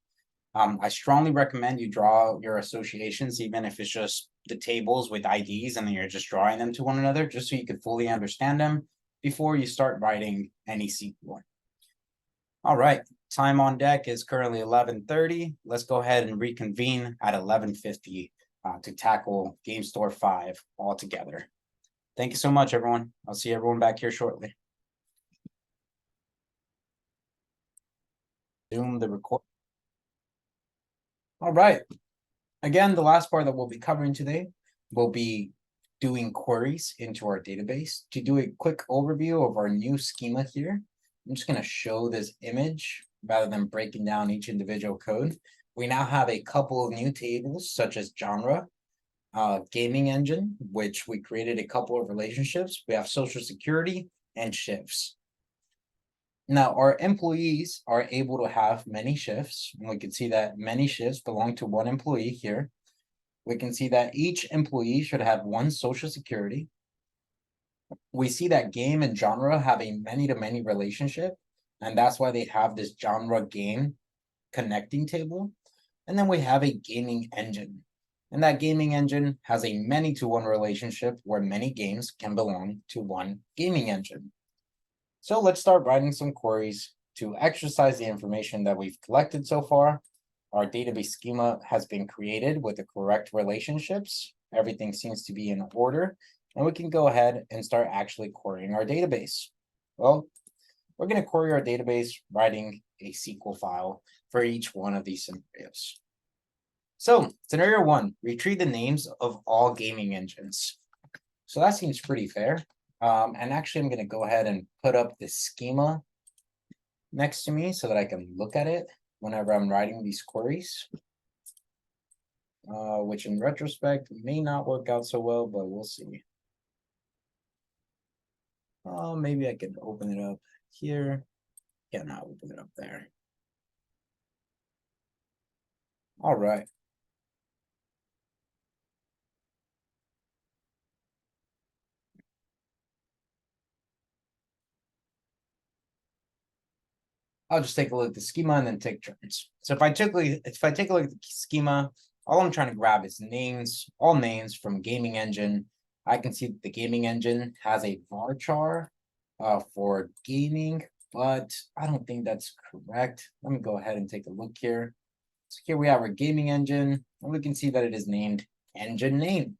I strongly recommend you draw your associations, even if it's just the tables with IDs and then you're just drawing them to one another, just so you can fully understand them before you start writing any SQL. All right, time on deck is currently 11:30. Let's go ahead and reconvene at 11:50 to tackle Game Store 5 all together. Thank you so much, everyone. I'll see everyone back here shortly. Zoom the record. All right. Again, the last part that we'll be covering today will be doing queries into our database. To do a quick overview of our new schema here, I'm just going to show this image rather than breaking down each individual code. We now have a couple of new tables such as genre, gaming engine, which we created a couple of relationships. We have social security and shifts. Now, our employees are able to have many shifts. And we can see that many shifts belong to one employee here. We can see that each employee should have one social security. we see that game and genre have a many-to-many relationship, and that's why they have this genre game connecting table. And then we have a gaming engine. And that gaming engine has a many-to-one relationship where many games can belong to one gaming engine. So let's start writing some queries to exercise the information that we've collected so far. Our database schema has been created with the correct relationships. Everything seems to be in order, and we can go ahead and start actually querying our database. Well, we're going to query our database writing a SQL file for each one of these scenarios. So, scenario 1, retrieve the names of all gaming engines. So that seems pretty fair. And actually, I'm going to go ahead and put up the schema next to me so that I can look at it whenever I'm writing these queries. Which in retrospect may not work out so well, but we'll see. Maybe I could open it up here. Yeah, now open it up there. All right. I'll just take a look at the schema and then take turns. So if I take a look at the schema, all I'm trying to grab is names, all names from gaming engine. I can see that the gaming engine has a varchar for gaming, but I don't think that's correct. Let me go ahead and take a look here. So here we have our gaming engine, and we can see that it is named engine name.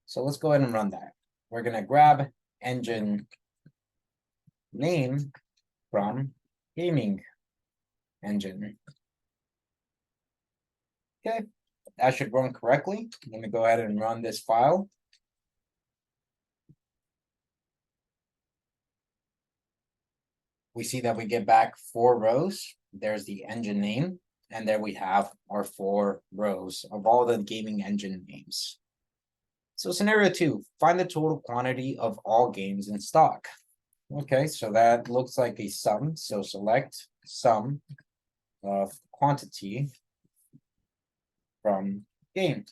So let's go ahead and run that. We're gonna grab engine name from gaming engine. Okay, that should run correctly. Let me go ahead and run this file. We see that we get back 4 rows. There's the engine name, and there we have our 4 rows of all the gaming engine names. So scenario 2, find the total quantity of all games in stock. Okay, so that looks like a sum. So select sum of quantity from game.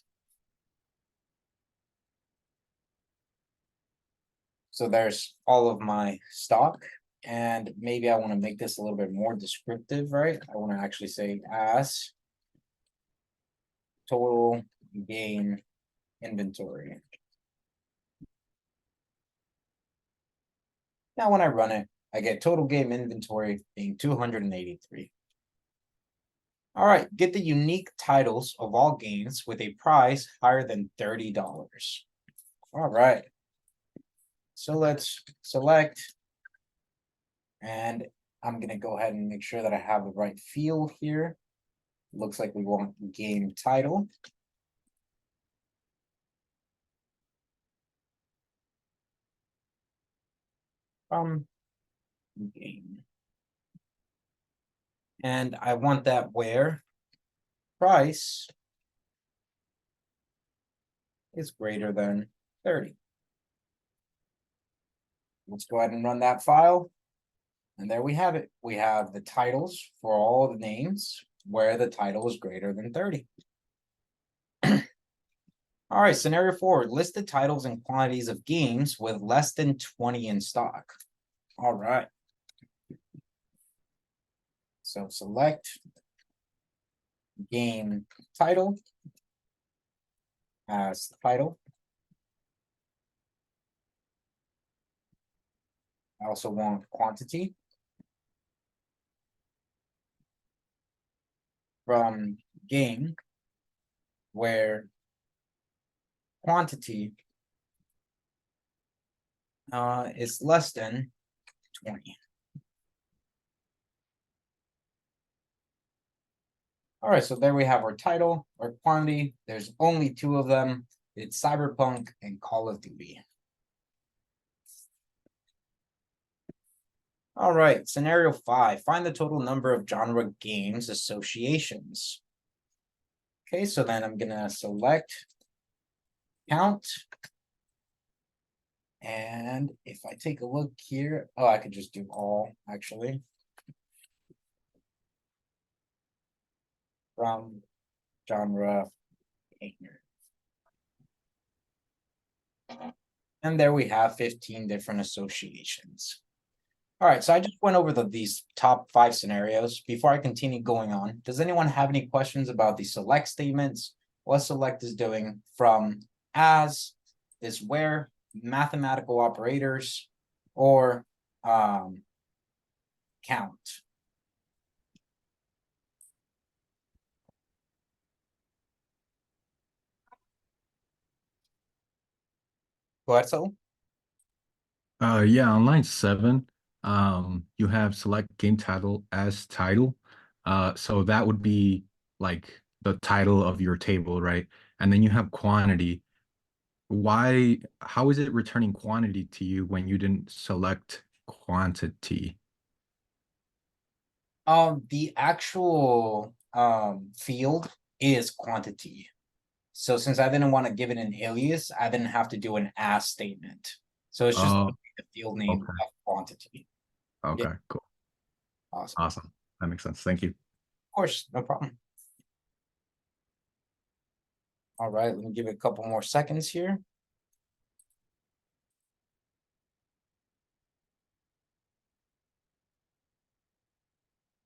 So there's all of my stock, and maybe I want to make this a little bit more descriptive, right? I want to actually say as total game inventory. Now when I run it, I get total game inventory being 283. All right, get the unique titles of all games with a price higher than $30. All right. So let's select, and I'm going to go ahead and make sure that I have the right field here. Looks like we want game title. Game. And I want that where price is greater than 30. Let's go ahead and run that file. And there we have it. We have the titles for all the names where the title is greater than 30. All right, scenario 4, list the titles and quantities of games with less than 20 in stock. All right. So select game title as the title. I also want quantity from game where quantity is less than 20. All right, so there we have our title, our quantity. There's only 2 of them. It's Cyberpunk and Call of Duty. All right, scenario 5, find the total number of genre games associations. Okay, so then I'm gonna select count. And if I take a look here, oh, I could just do all actually. From genre game. And there we have 15 different associations. All right, so I just went over these top 5 scenarios. Before I continue going on, does anyone have any questions about the select statements? What select is doing from as, is where, mathematical operators, or count? Go ahead, so. Yeah, on line 7, you have select game title as title. So that would be like the title of your table, right? And then you have quantity. How is it returning quantity to you when you didn't select quantity? The actual field is quantity. So since I didn't want to give it an alias, I didn't have to do an as statement. So it's just Oh, the field name okay. of quantity. Okay, Yeah. cool. Awesome. Awesome. That makes sense. Thank you. Of course, no problem. All right, let me give it a couple more seconds here.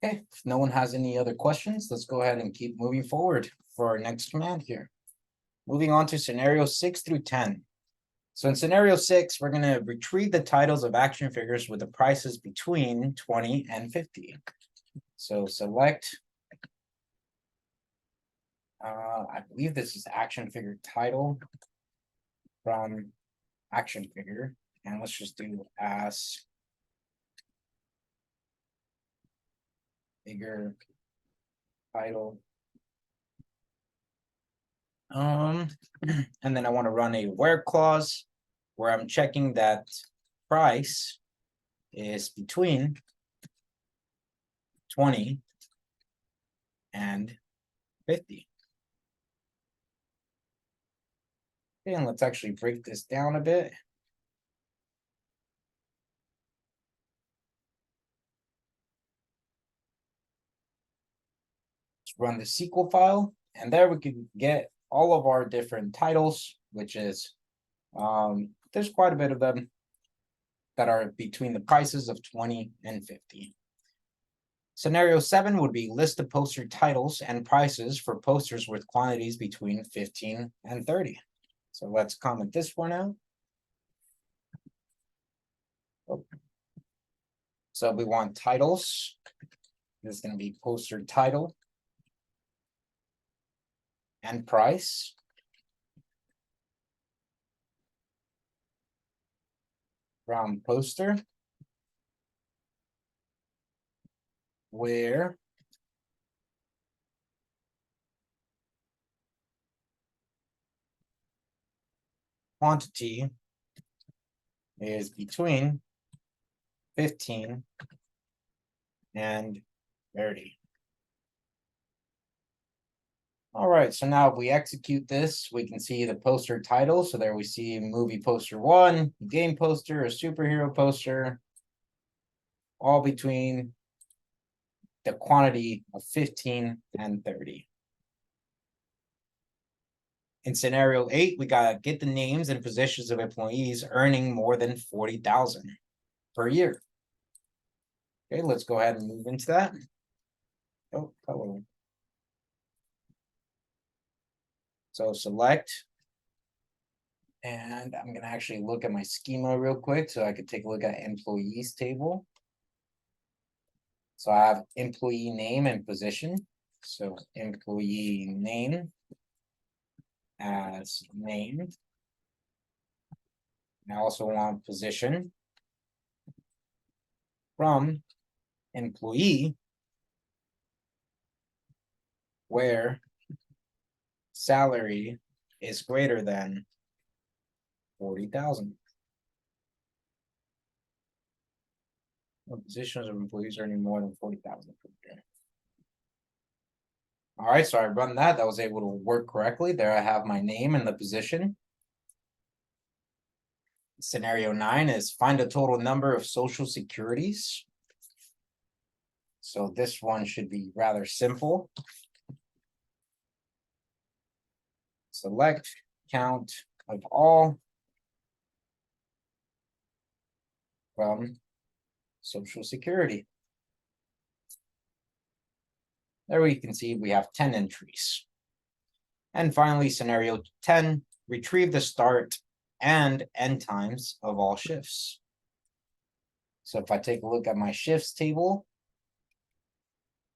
Okay, if no one has any other questions, let's go ahead and keep moving forward for our next command here. Moving on to scenario 6 through 10. So in scenario 6, we're going to retrieve the titles of action figures with the prices between 20 and 50. So select, I believe this is action figure title from action figure. And let's just do as figure title. And then I want to run a where clause where I'm checking that price is between 20 and 50. Okay, and let's actually break this down a bit. Let's run the SQL file, and there we can get all of our different titles, which is there's quite a bit of them that are between the prices of 20 and 50. Scenario 7 would be list the poster titles and prices for posters with quantities between 15 and 30. So let's comment this one out. Oh. So we want titles. This is going to be poster title and price. From poster. Where quantity is between 15 and 30. All right, so now if we execute this, we can see the poster title. So there we see movie poster 1, game poster, a superhero poster, all between the quantity of 15 and 30. In scenario 8, we gotta get the names and positions of employees earning more than 40,000 per year. Okay, let's go ahead and move into that. Oh, hello. So select. And I'm gonna actually look at my schema real quick so I could take a look at employees table. So I have employee name and position. So employee name as name. And I also want position from employee where salary is greater than 40,000. Positions of employees earning more than 40,000 per year. All right, so I run that. That was able to work correctly. There I have my name and the position. Scenario 9 is find the total number of social securities. So this one should be rather simple. Select count of all from Social Security. There we can see we have 10 entries. And finally, scenario 10, retrieve the start and end times of all shifts. So if I take a look at my shifts table,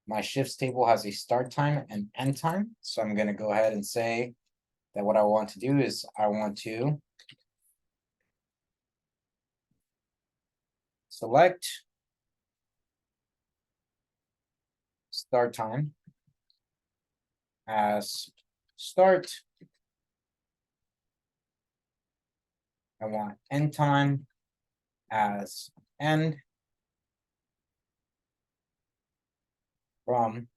my shifts table has a start time and end time. So I'm going to go ahead and say that what I want to do is I want to select start time as start. I want end time as end from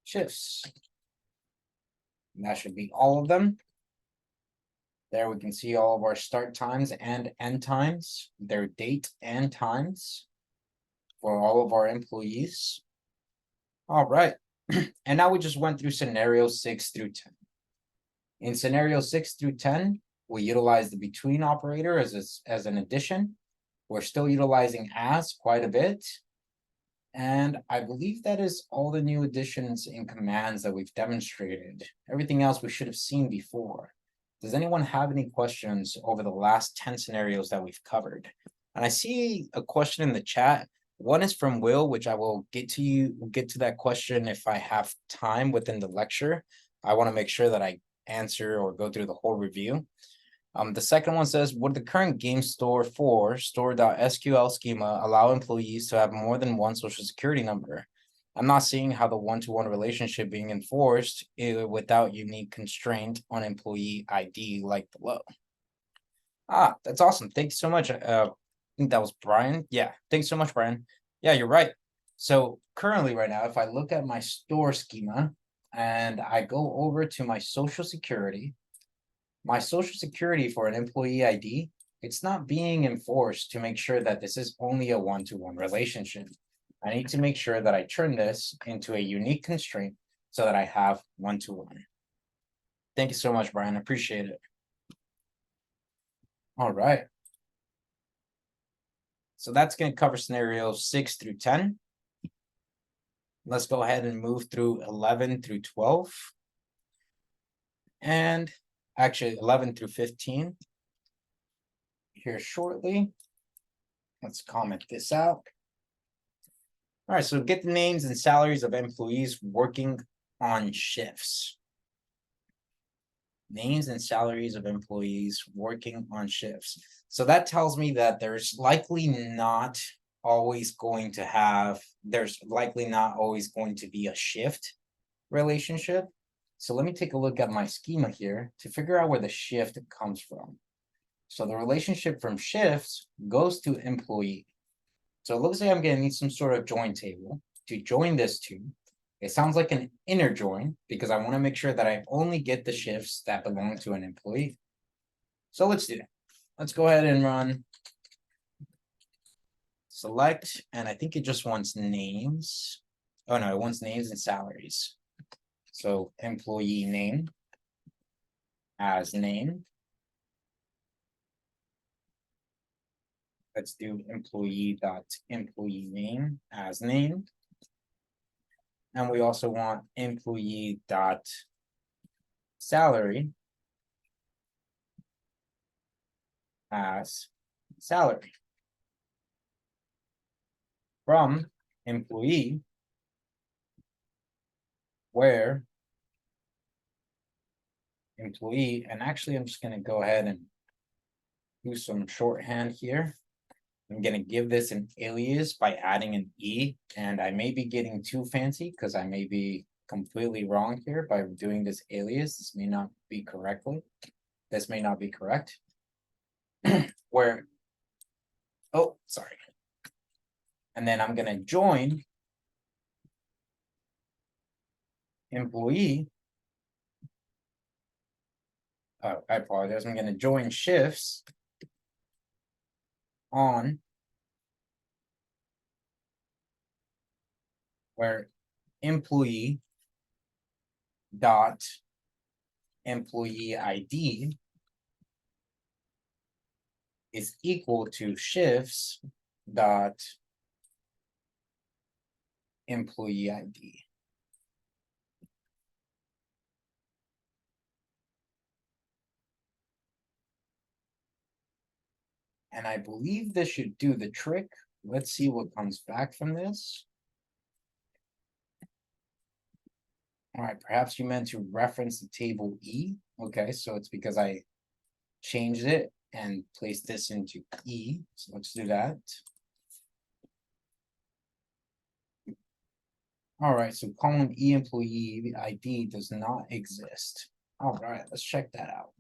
shifts. And that should be all of them. There we can see all of our start times and end times, their date and times for all of our employees. All right. And now we just went through scenarios 6 through 10. In scenario 6 through 10, we utilize the between operator as an addition. We're still utilizing as quite a bit. And I believe that is all the new additions and commands that we've demonstrated. Everything else we should have seen before. Does anyone have any questions over the last 10 scenarios that we've covered? And I see a question in the chat. One is from Will, which I will get to that question if I have time within the lecture. I want to make sure that I answer or go through the whole review. The second one says, would the current game store for store.sql schema allow employees to have more than one social security number? I'm not seeing how the one-to-one relationship being enforced without unique constraint on employee ID like below. Ah, that's awesome. Thanks so much. I think that was Brian. Yeah, thanks so much, Brian. Yeah, you're right. So currently right now, if I look at my store schema and I go over to my social security for an employee ID, it's not being enforced to make sure that this is only a one-to-one relationship. I need to make sure that I turn this into a unique constraint so that I have one-to-one. Thank you so much, Brian. I appreciate it. All right. So that's going to cover scenarios 6 through 10. Let's go ahead and move through 11 through 12. And actually 11 through 15 here shortly. Let's comment this out. All right, so get the names and salaries of employees working on shifts. Names and salaries of employees working on shifts. So that tells me that there's likely not always going to be a shift relationship. So let me take a look at my schema here to figure out where the shift comes from. So the relationship from shifts goes to employee. So it looks like I'm going to need some sort of join table to join this to. It sounds like an inner join because I want to make sure that I only get the shifts that belong to an employee. So let's do that. Let's go ahead and run select, and I think it just wants names. Oh no, it wants names and salaries. So employee name as name. Let's do employee name as name. And we also want employee dot salary as salary. From employee, where employee, and actually I'm just going to go ahead and do some shorthand here. I'm going to give this an alias by adding an E, and I may be getting too fancy because I may be completely wrong here by doing this alias. This may not be correct. Where, oh, sorry. And then I'm going to join employee. Oh, I apologize. I'm going to join shifts on where employee dot employee ID is equal to shifts dot employee ID. And I believe this should do the trick. Let's see what comes back from this. All right, perhaps you meant to reference the table E. Okay, so it's because I changed it and placed this into E. So let's do that. All right, so column E employee ID does not exist. All right, let's check that out.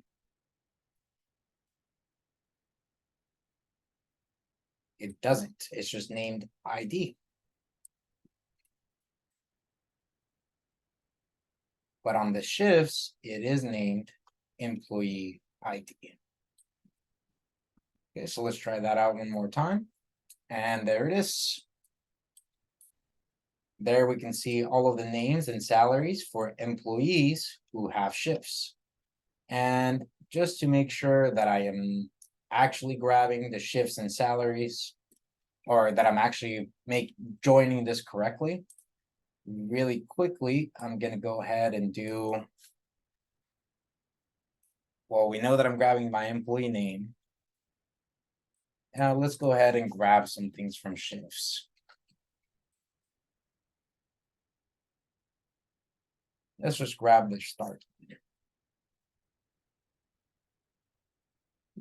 It doesn't, it's just named ID. But on the shifts, it is named employee ID. Okay, so let's try that out one more time. And there it is. There we can see all of the names and salaries for employees who have shifts. And just to make sure that I am actually grabbing the shifts and salaries, or that I'm actually joining this correctly, really quickly, I'm gonna go ahead and do, well, we know that I'm grabbing my employee name. Now let's go ahead and grab some things from shifts. Let's just grab the start.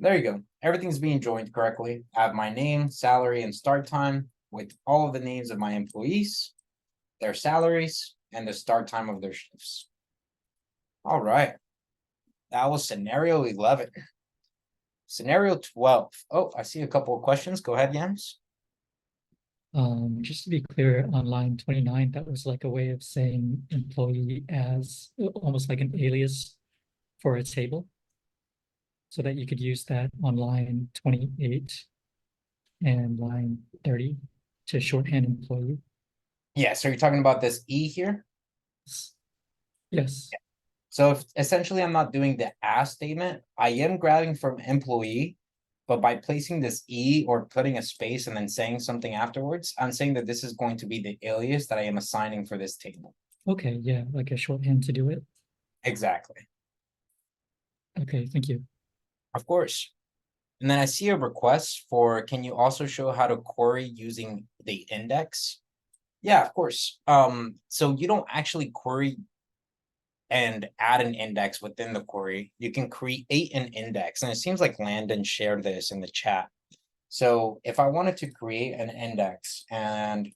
There you go. Everything's being joined correctly. I have my name, salary, and start time with all of the names of my employees, their salaries, and the start time of their shifts. All right. That was scenario 11. Scenario 12. Oh, I see a couple of questions. Go ahead, Yams. Just to be clear, on line 29, that was like a way of saying employee as almost like an alias for a table. So that you could use that on line 28 and line 30 to shorthand employee. Yeah, so you're talking about this E here? Yes. So if essentially I'm not doing the as statement, I am grabbing from employee, but by placing this E or putting a space and then saying something afterwards, I'm saying that this is going to be the alias that I am assigning for this table. Okay, yeah, like a shorthand to do it. Exactly. Okay, thank you. Of course. And then I see a request for, can you also show how to query using the index? Yeah, of course. So you don't actually query and add an index within the query. You can create an index, and it seems like Landon shared this in the chat. So if I wanted to create an index, and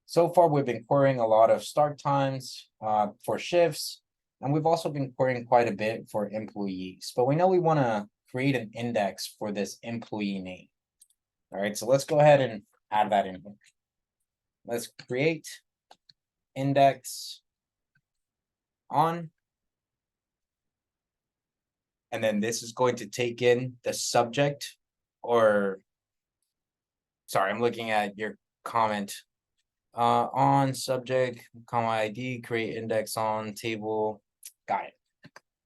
so far we've been querying a lot of start times for shifts, and we've also been querying quite a bit for employees, but we know we want to create an index for this employee name. All right, so let's go ahead and add that in here. Let's create index on. And then this is going to take in the subject, or sorry, I'm looking at your comment. On subject, comma ID, create index on table. Got it.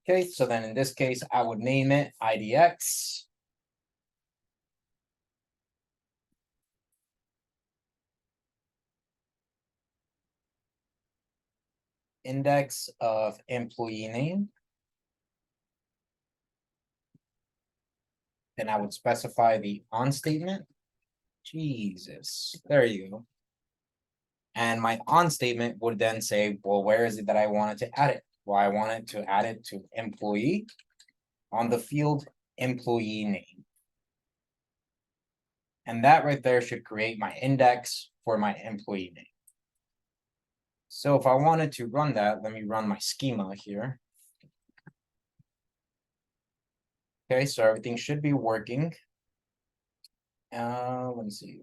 Okay, so then in this case, I would name it IDX. Index of employee name. Then I would specify the on statement. Jesus, there you go. And my on statement would then say, well, where is it that I wanted to add it? Well, I wanted to add it to employee on the field employee name. And that right there should create my index for my employee name. So if I wanted to run that, let me run my schema here. Okay, so everything should be working. Let me see.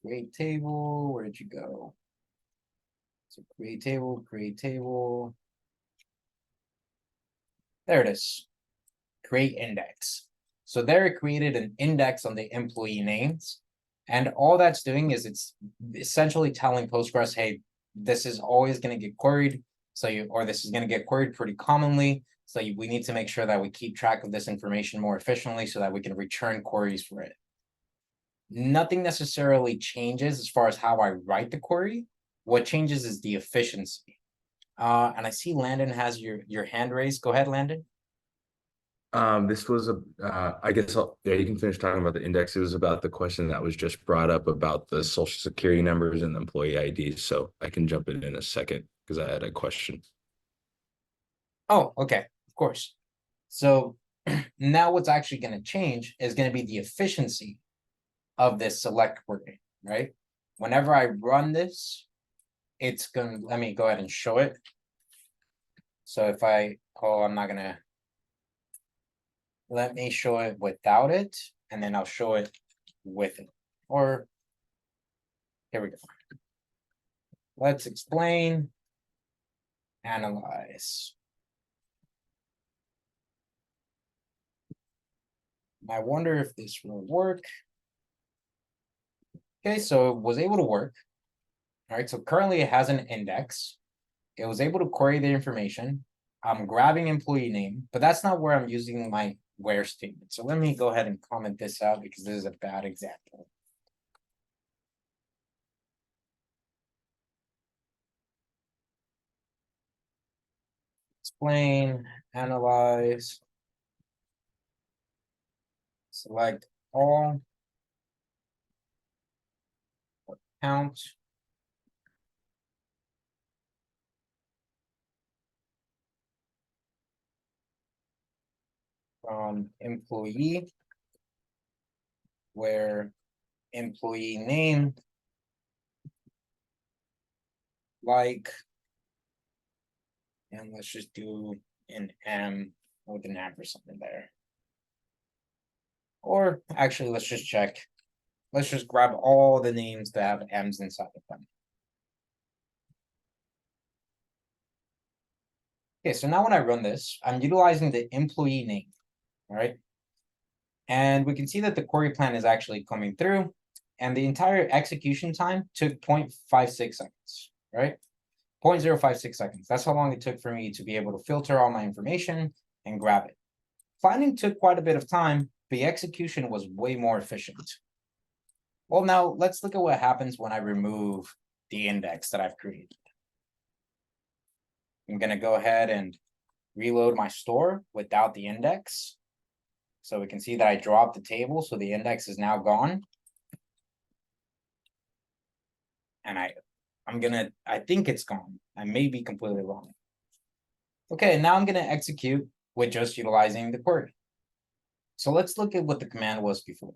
Create table, where did you go? So create table. There it is. Create index. So there it created an index on the employee names. And all that's doing is it's essentially telling Postgres, hey, this is always going to get queried. So or this is going to get queried pretty commonly. So we need to make sure that we keep track of this information more efficiently so that we can return queries for it. Nothing necessarily changes as far as how I write the query. What changes is the efficiency. And I see Landon has your hand raised. Go ahead, Landon. This was I guess yeah, you can finish talking about the index. It was about the question that was just brought up about the social security numbers and the employee IDs. So I can jump in a second because I had a question. Oh, okay, of course. So now what's actually going to change is going to be the efficiency of this select query, right? Whenever I run this, it's going to, let me go ahead and show it. So if I'm not going to, let me show it without it, and then I'll show it with it. Or here we go. Let's explain, analyze. I wonder if this will work. Okay, so it was able to work. All right, so currently it has an index. It was able to query the information. I'm grabbing employee name, but that's not where I'm using my where statement. So let me go ahead and comment this out because this is a bad example. Explain, analyze, select all, count. From employee, where employee name, like, and let's just do an M with an ampersand in there. Or actually, let's just check. Let's just grab all the names that have M's inside of them. Okay, so now when I run this, I'm utilizing the employee name, all right? And we can see that the query plan is actually coming through, and the entire execution time took 0.56 seconds, right? 0.056 seconds. That's how long it took for me to be able to filter all my information and grab it. Finding took quite a bit of time. The execution was way more efficient. Well, now let's look at what happens when I remove the index that I've created. I'm going to go ahead and reload my store without the index. So we can see that I dropped the table, so the index is now gone. And I think it's gone. I may be completely wrong. Okay, now I'm going to execute with just utilizing the query. So let's look at what the command was before.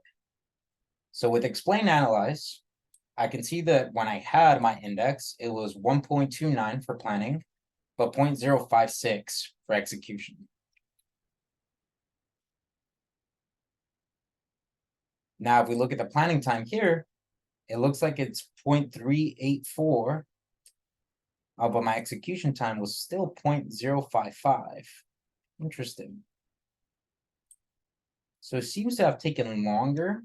So with explain analyze, I can see that when I had my index, it was 1.29 for planning, but 0.056 for execution. Now, if we look at the planning time here, it looks like it's 0.384, but my execution time was still 0.055. Interesting. So it seems to have taken longer.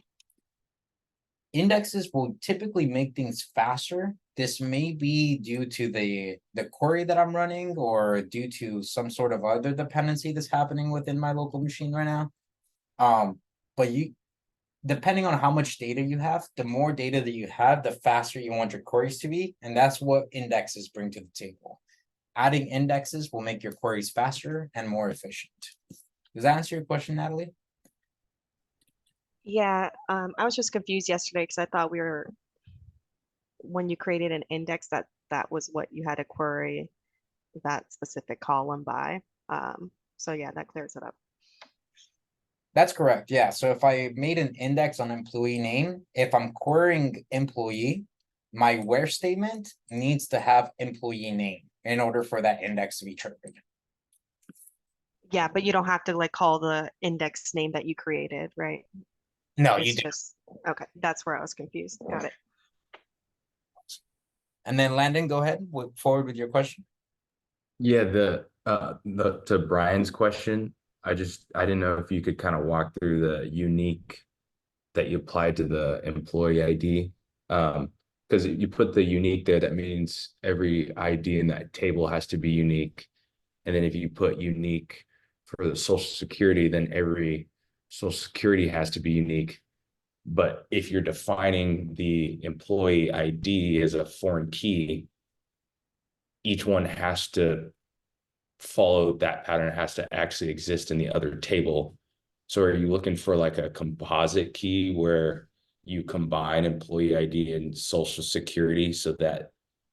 Indexes will typically make things faster. This may be due to the query that I'm running or due to some sort of other dependency that's happening within my local machine right now. But depending on how much data you have, the more data that you have, the faster you want your queries to be. And that's what indexes bring to the table. Adding indexes will make your queries faster and more efficient. Does that answer your question, Natalie? Yeah, I was just confused yesterday because I thought when you created an index that was what you had to query that specific column by. So yeah, that clears it up. That's correct. Yeah. So if I made an index on employee name, if I'm querying employee, my where statement needs to have employee name in order for that index to be triggered. Yeah, but you don't have to like call the index name that you created, right? No, it's you do. just okay. That's where I was confused. Got it. And then Landon, go ahead forward with your question. Yeah, to Brian's question, I didn't know if you could kind of walk through the unique that you applied to the employee ID. Because you put the unique there, that means every ID in that table has to be unique. And then if you put unique for the social security, then every social security has to be unique. But if you're defining the employee ID as a foreign key, each one has to follow that pattern, has to actually exist in the other table. So are you looking for like a composite key where you combine employee ID and social security so that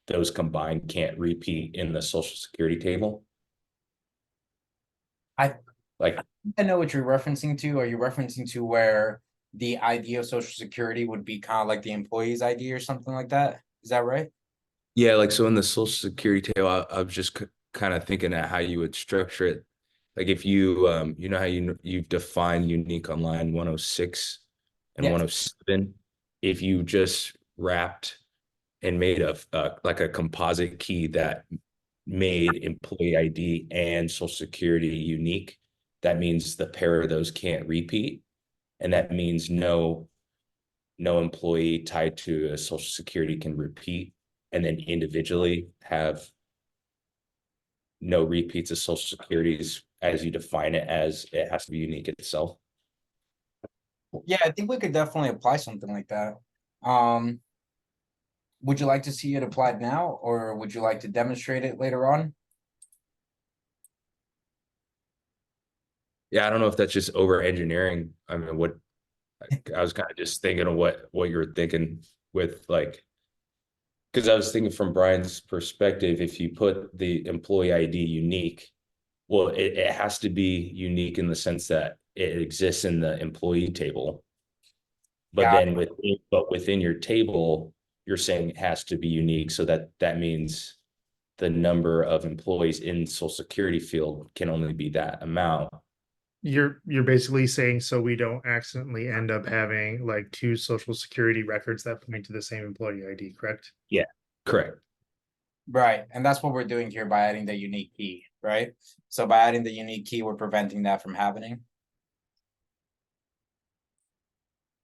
those combined can't repeat in the social security table? I know what you're referencing to. Are you referencing to where the ID of social security would be kind of like the employee's ID or something like that? Is that right? Yeah, like so in the social security table, I was just kind of thinking at how you would structure it. Like if you you know how you've defined unique on line 106 and Yes. 107, if you just wrapped and made like a composite key that made employee ID and social security unique, that means the pair of those can't repeat. And that means no employee tied to a social security can repeat and then individually have no repeats of social securities as you define it, as it has to be unique itself. Yeah, I think we could definitely apply something like that. Would you like to see it applied now, or would you like to demonstrate it later on? Yeah, I don't know if that's just over engineering. I mean, what I was kind of just thinking of what you were thinking with like, because I was thinking from Brian's perspective, if you put the employee ID unique, well, it has to be unique in the sense that it exists in the employee table. But Yeah. then within your table, you're saying it has to be unique. So that means the number of employees in social security field can only be that amount. You're basically saying so we don't accidentally end up having like two social security records that point to the same employee ID, correct? Yeah, correct. Right, and that's what we're doing here by adding the unique key, right? So by adding the unique key, we're preventing that from happening.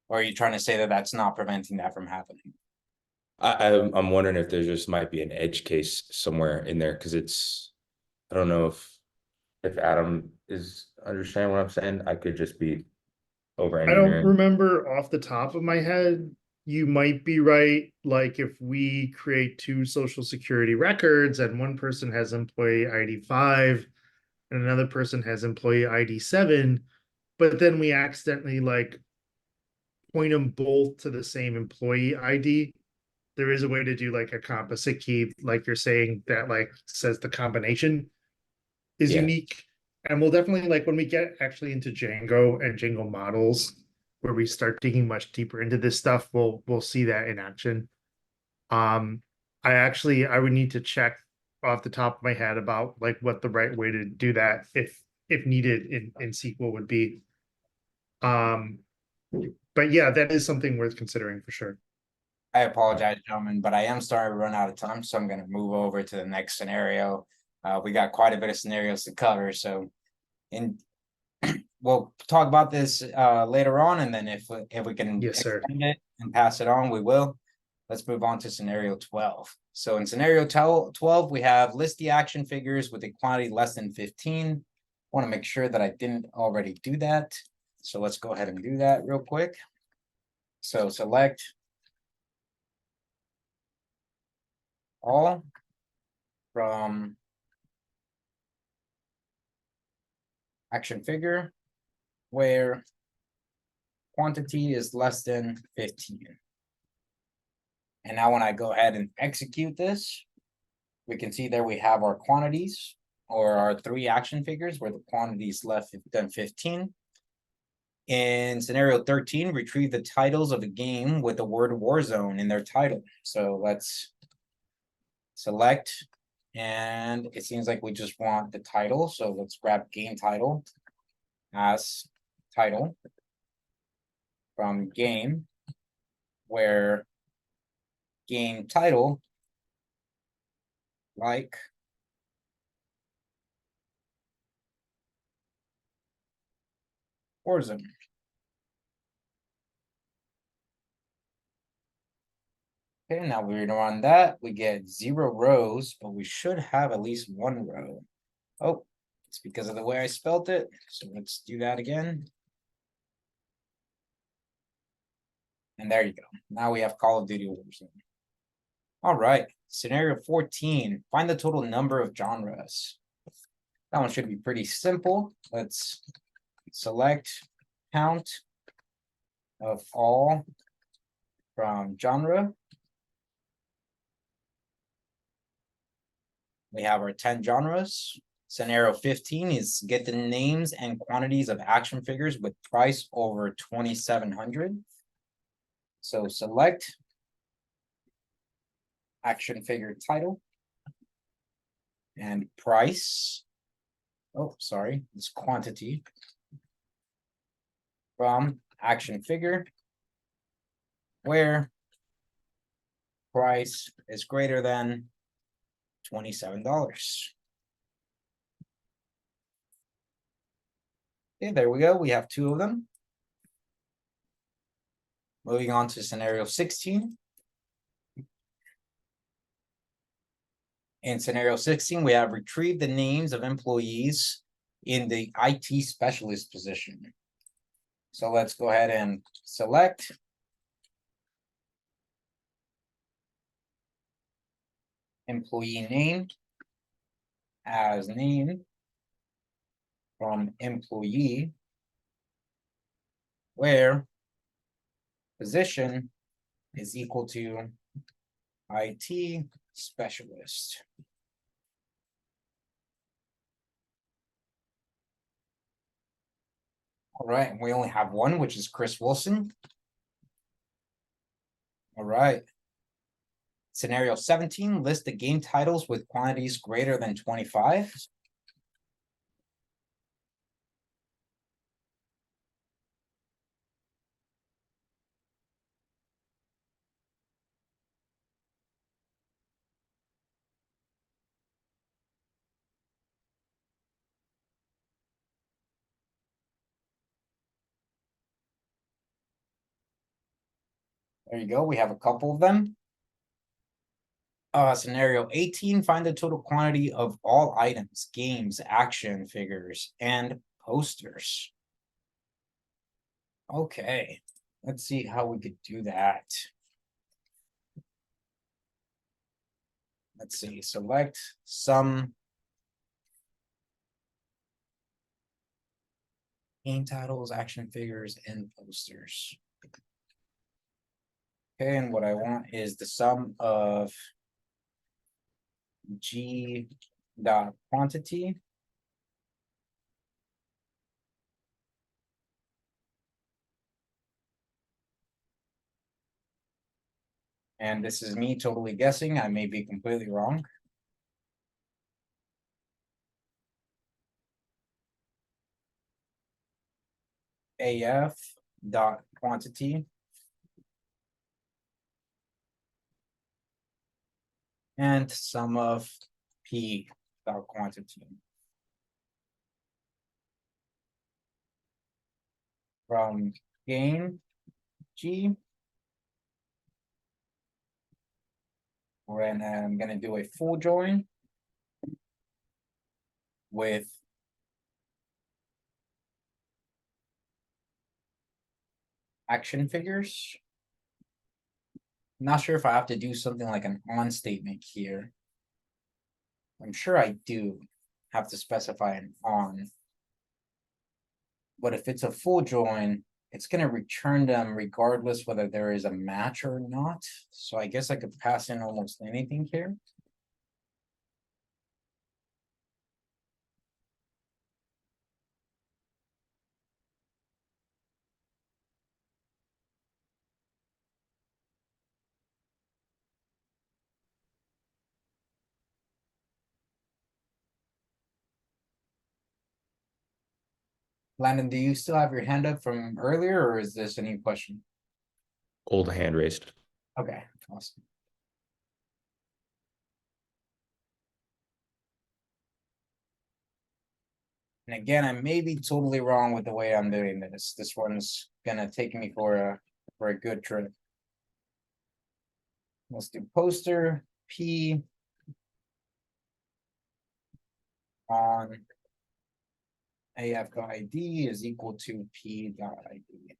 Or are you trying to say that that's not preventing that from happening? I'm wondering if there just might be an edge case somewhere in there because I don't know if Adam is understanding what I'm saying. I could just be over I don't engineering. remember off the top of my head. You might be right. Like if we create two social security records and one person has employee ID 5 and another person has employee ID 7, but then we accidentally like point them both to the same employee ID. There is a way to do like a composite key, like you're saying, that like says the combination is Yeah. unique. And we'll definitely like when we get actually into Django and Django models, where we start digging much deeper into this stuff, we'll see that in action. I would need to check off the top of my head about like what the right way to do that if needed in SQL would be. But yeah, that is something worth considering for sure. I apologize, gentlemen, but I am starting to run out of time, so I'm gonna move over to the next scenario. We got quite a bit of scenarios to cover, so we'll talk about this later on, and then if we can Yes, sir. extend it and pass it on, we will. Let's move on to scenario 12. So in scenario 12, we have list the action figures with a quantity less than 15. I want to make sure that I didn't already do that. So let's go ahead and do that real quick. So select all from action figure where quantity is less than 15. And now when I go ahead and execute this, we can see there we have our quantities or our three action figures where the quantity is less than 15. In scenario 13, retrieve the titles of a game with the word Warzone in their title. So let's select, and it seems like we just want the title. So let's grab game title as title from game, where game title like Warzone. Okay, now we run that. We get 0 rows, but we should have at least 1 row. Oh, It's because of the way I spelt it. So let's do that again. And there you go. Now we have Call of Duty Warzone. All right, scenario 14. Find the total number of genres. That one should be pretty simple. Let's select count of all from genre. We have our 10 genres. Scenario 15 is get the names and quantities of action figures with price over 2,700. So select action figure title and price. Oh, sorry, it's quantity from action figure where price is greater than $27. Okay, there we go. We have 2 of them. Moving on to scenario 16. In scenario 16, we have retrieved the names of employees in the IT specialist position. So let's go ahead and select employee name as name from employee where position is equal to IT specialist. All right, we only have one, which is Chris Wilson. All right. Scenario 17, list the game titles with quantities greater than 25. There you go. We have a couple of them. Scenario 18, find the total quantity of all items, games, action figures, and posters. Okay, let's see how we could do that. Let's see, select some game titles, action figures, and posters. Okay, and what I want is the sum of G dot quantity and this is me totally guessing. I may be completely wrong. AF dot quantity and sum of P dot quantity from game G. And I'm going to do a full join with action figures. Not sure if I have to do something like an on statement here. I'm sure I do have to specify an on. But if it's a full join, it's going to return them regardless whether there is a match or not. So I guess I could pass in almost anything here. Landon, do you still have your hand up from earlier, or is this a new question? Old hand raised. Okay, awesome. And again, I may be totally wrong with the way I'm doing this. This one's gonna take me for a good trip. Let's do poster P on AF dot ID is equal to P dot ID.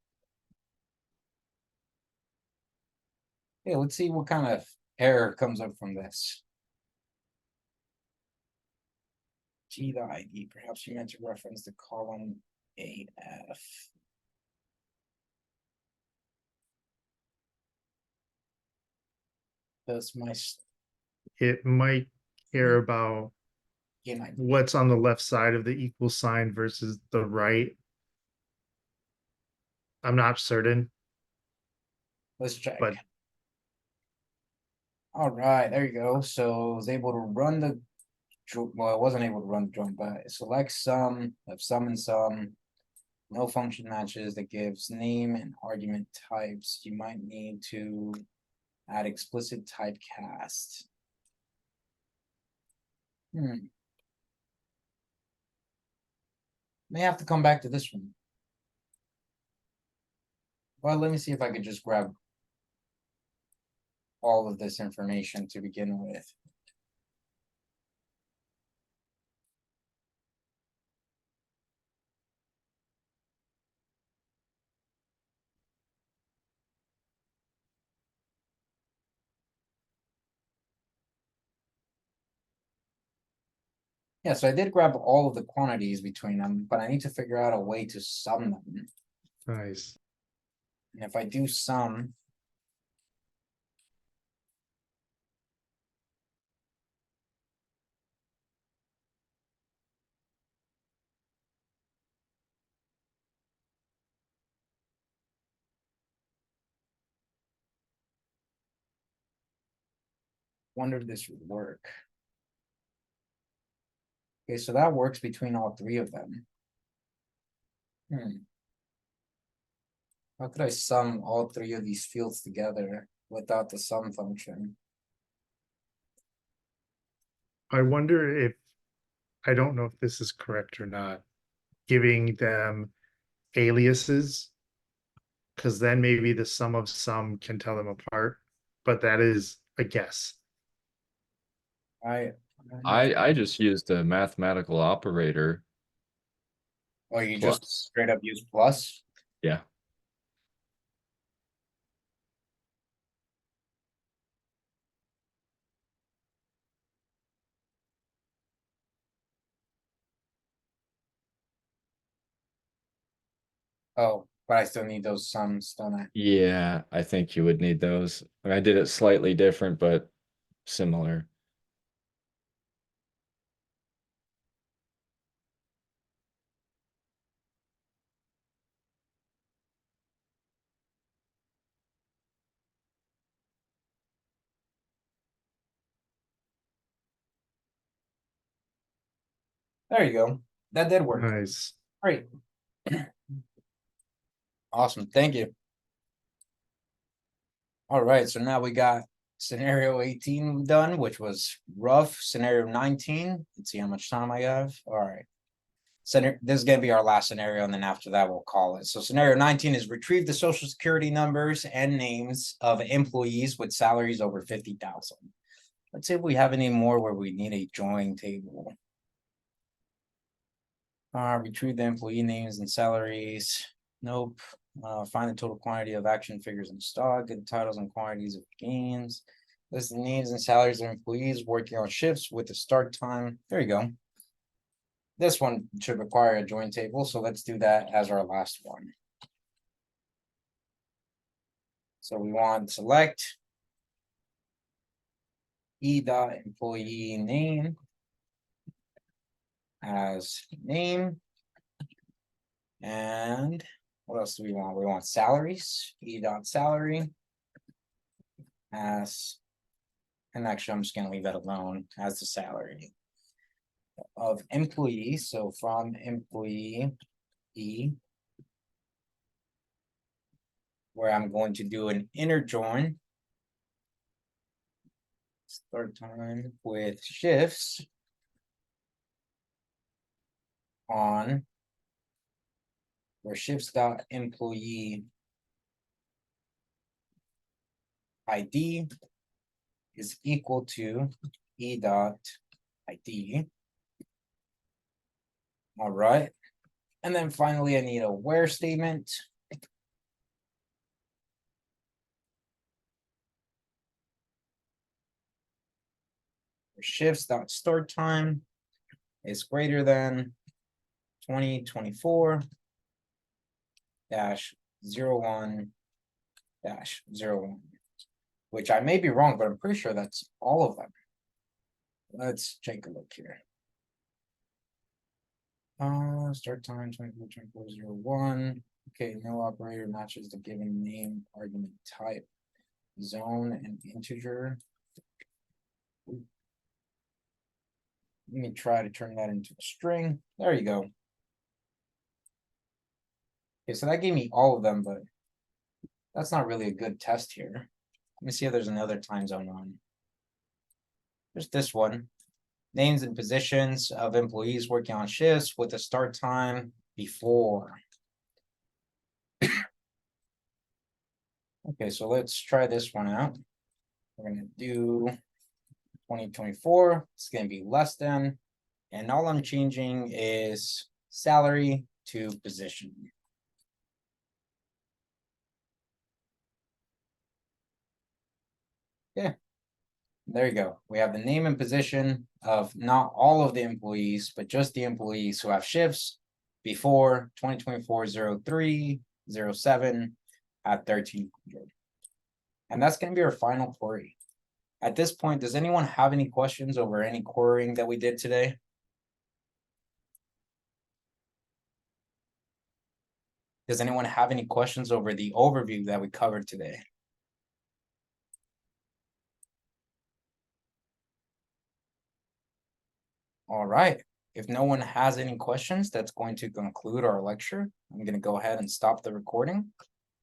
Okay, let's see what kind of error comes up from this. G dot ID, perhaps you meant to reference the column AF. Does my It might care about game ID? what's on the left side of the equal sign versus the right. I'm not certain, Let's check. but All right, there you go. So I was able to run the, well, I wasn't able to run the join, but select sum of sum and sum. No function matches that gives name and argument types. You might need to add explicit typecast. May have to come back to this one. Well, let me see if I could just grab all of this information to begin with. Yeah, so I did grab all of the quantities between them, but I need to figure out a way to sum them. nice. And if I do sum, wonder if this would work. Okay, so that works between all three of them. How could I sum all three of these fields together without the sum function? I wonder if, I don't know if this is correct or not, giving them aliases, because then maybe the sum of sum can tell them apart, but that is a guess. I just used a mathematical operator. Oh, you Plus. just straight up use plus? Yeah. Oh, but I still need those sums, don't I? Yeah, I think you would need those. I did it slightly different, but similar. There you go. That did work. Nice. Great. Awesome, thank you. All right, so now we got scenario 18 done, which was rough. Scenario 19, let's see how much time I have. All right. This is gonna be our last scenario, and then after that, we'll call it. So scenario 19 is retrieve the social security numbers and names of employees with salaries over 50,000. Let's see if we have any more where we need a join table. Retrieve the employee names and salaries. Nope. Find the total quantity of action figures in stock, get the titles and quantities of gains. List the names and salaries of employees working on shifts with the start time. There you go. This one should require a join table, so let's do that as our last one. So we want select E dot employee name as name. And what else do we want? We want salaries, E dot salary as, and actually I'm just gonna leave that alone as the salary of employee. So from employee E, where I'm going to do an inner join. Start time with shifts on where shifts dot employee ID is equal to E dot ID. All right, And then finally, I need a where statement. Shifts dot start time is greater than 2024 dash 01 dash 01, which I may be wrong, but I'm pretty sure that's all of them. Let's take a look here. Start time 24/24/01. Okay, no operator matches the given name, argument type, zone, and integer. Let me try to turn that into a string. There you go. Okay, so that gave me all of them, but that's not really a good test here. Let me see if there's another time zone on. There's this one. Names and positions of employees working on shifts with a start time before. Okay, so let's try this one out. We're gonna do 2024. It's gonna be less than, and all I'm changing is salary to position. Yeah, there you go. We have the name and position of not all of the employees, but just the employees who have shifts before 2024-03-07 at 1300. And that's going to be our final query. At this point, does anyone have any questions over any querying that we did today? Does anyone have any questions over the overview that we covered today? All right. If no one has any questions, that's going to conclude our lecture. I'm going to go ahead and stop the recording.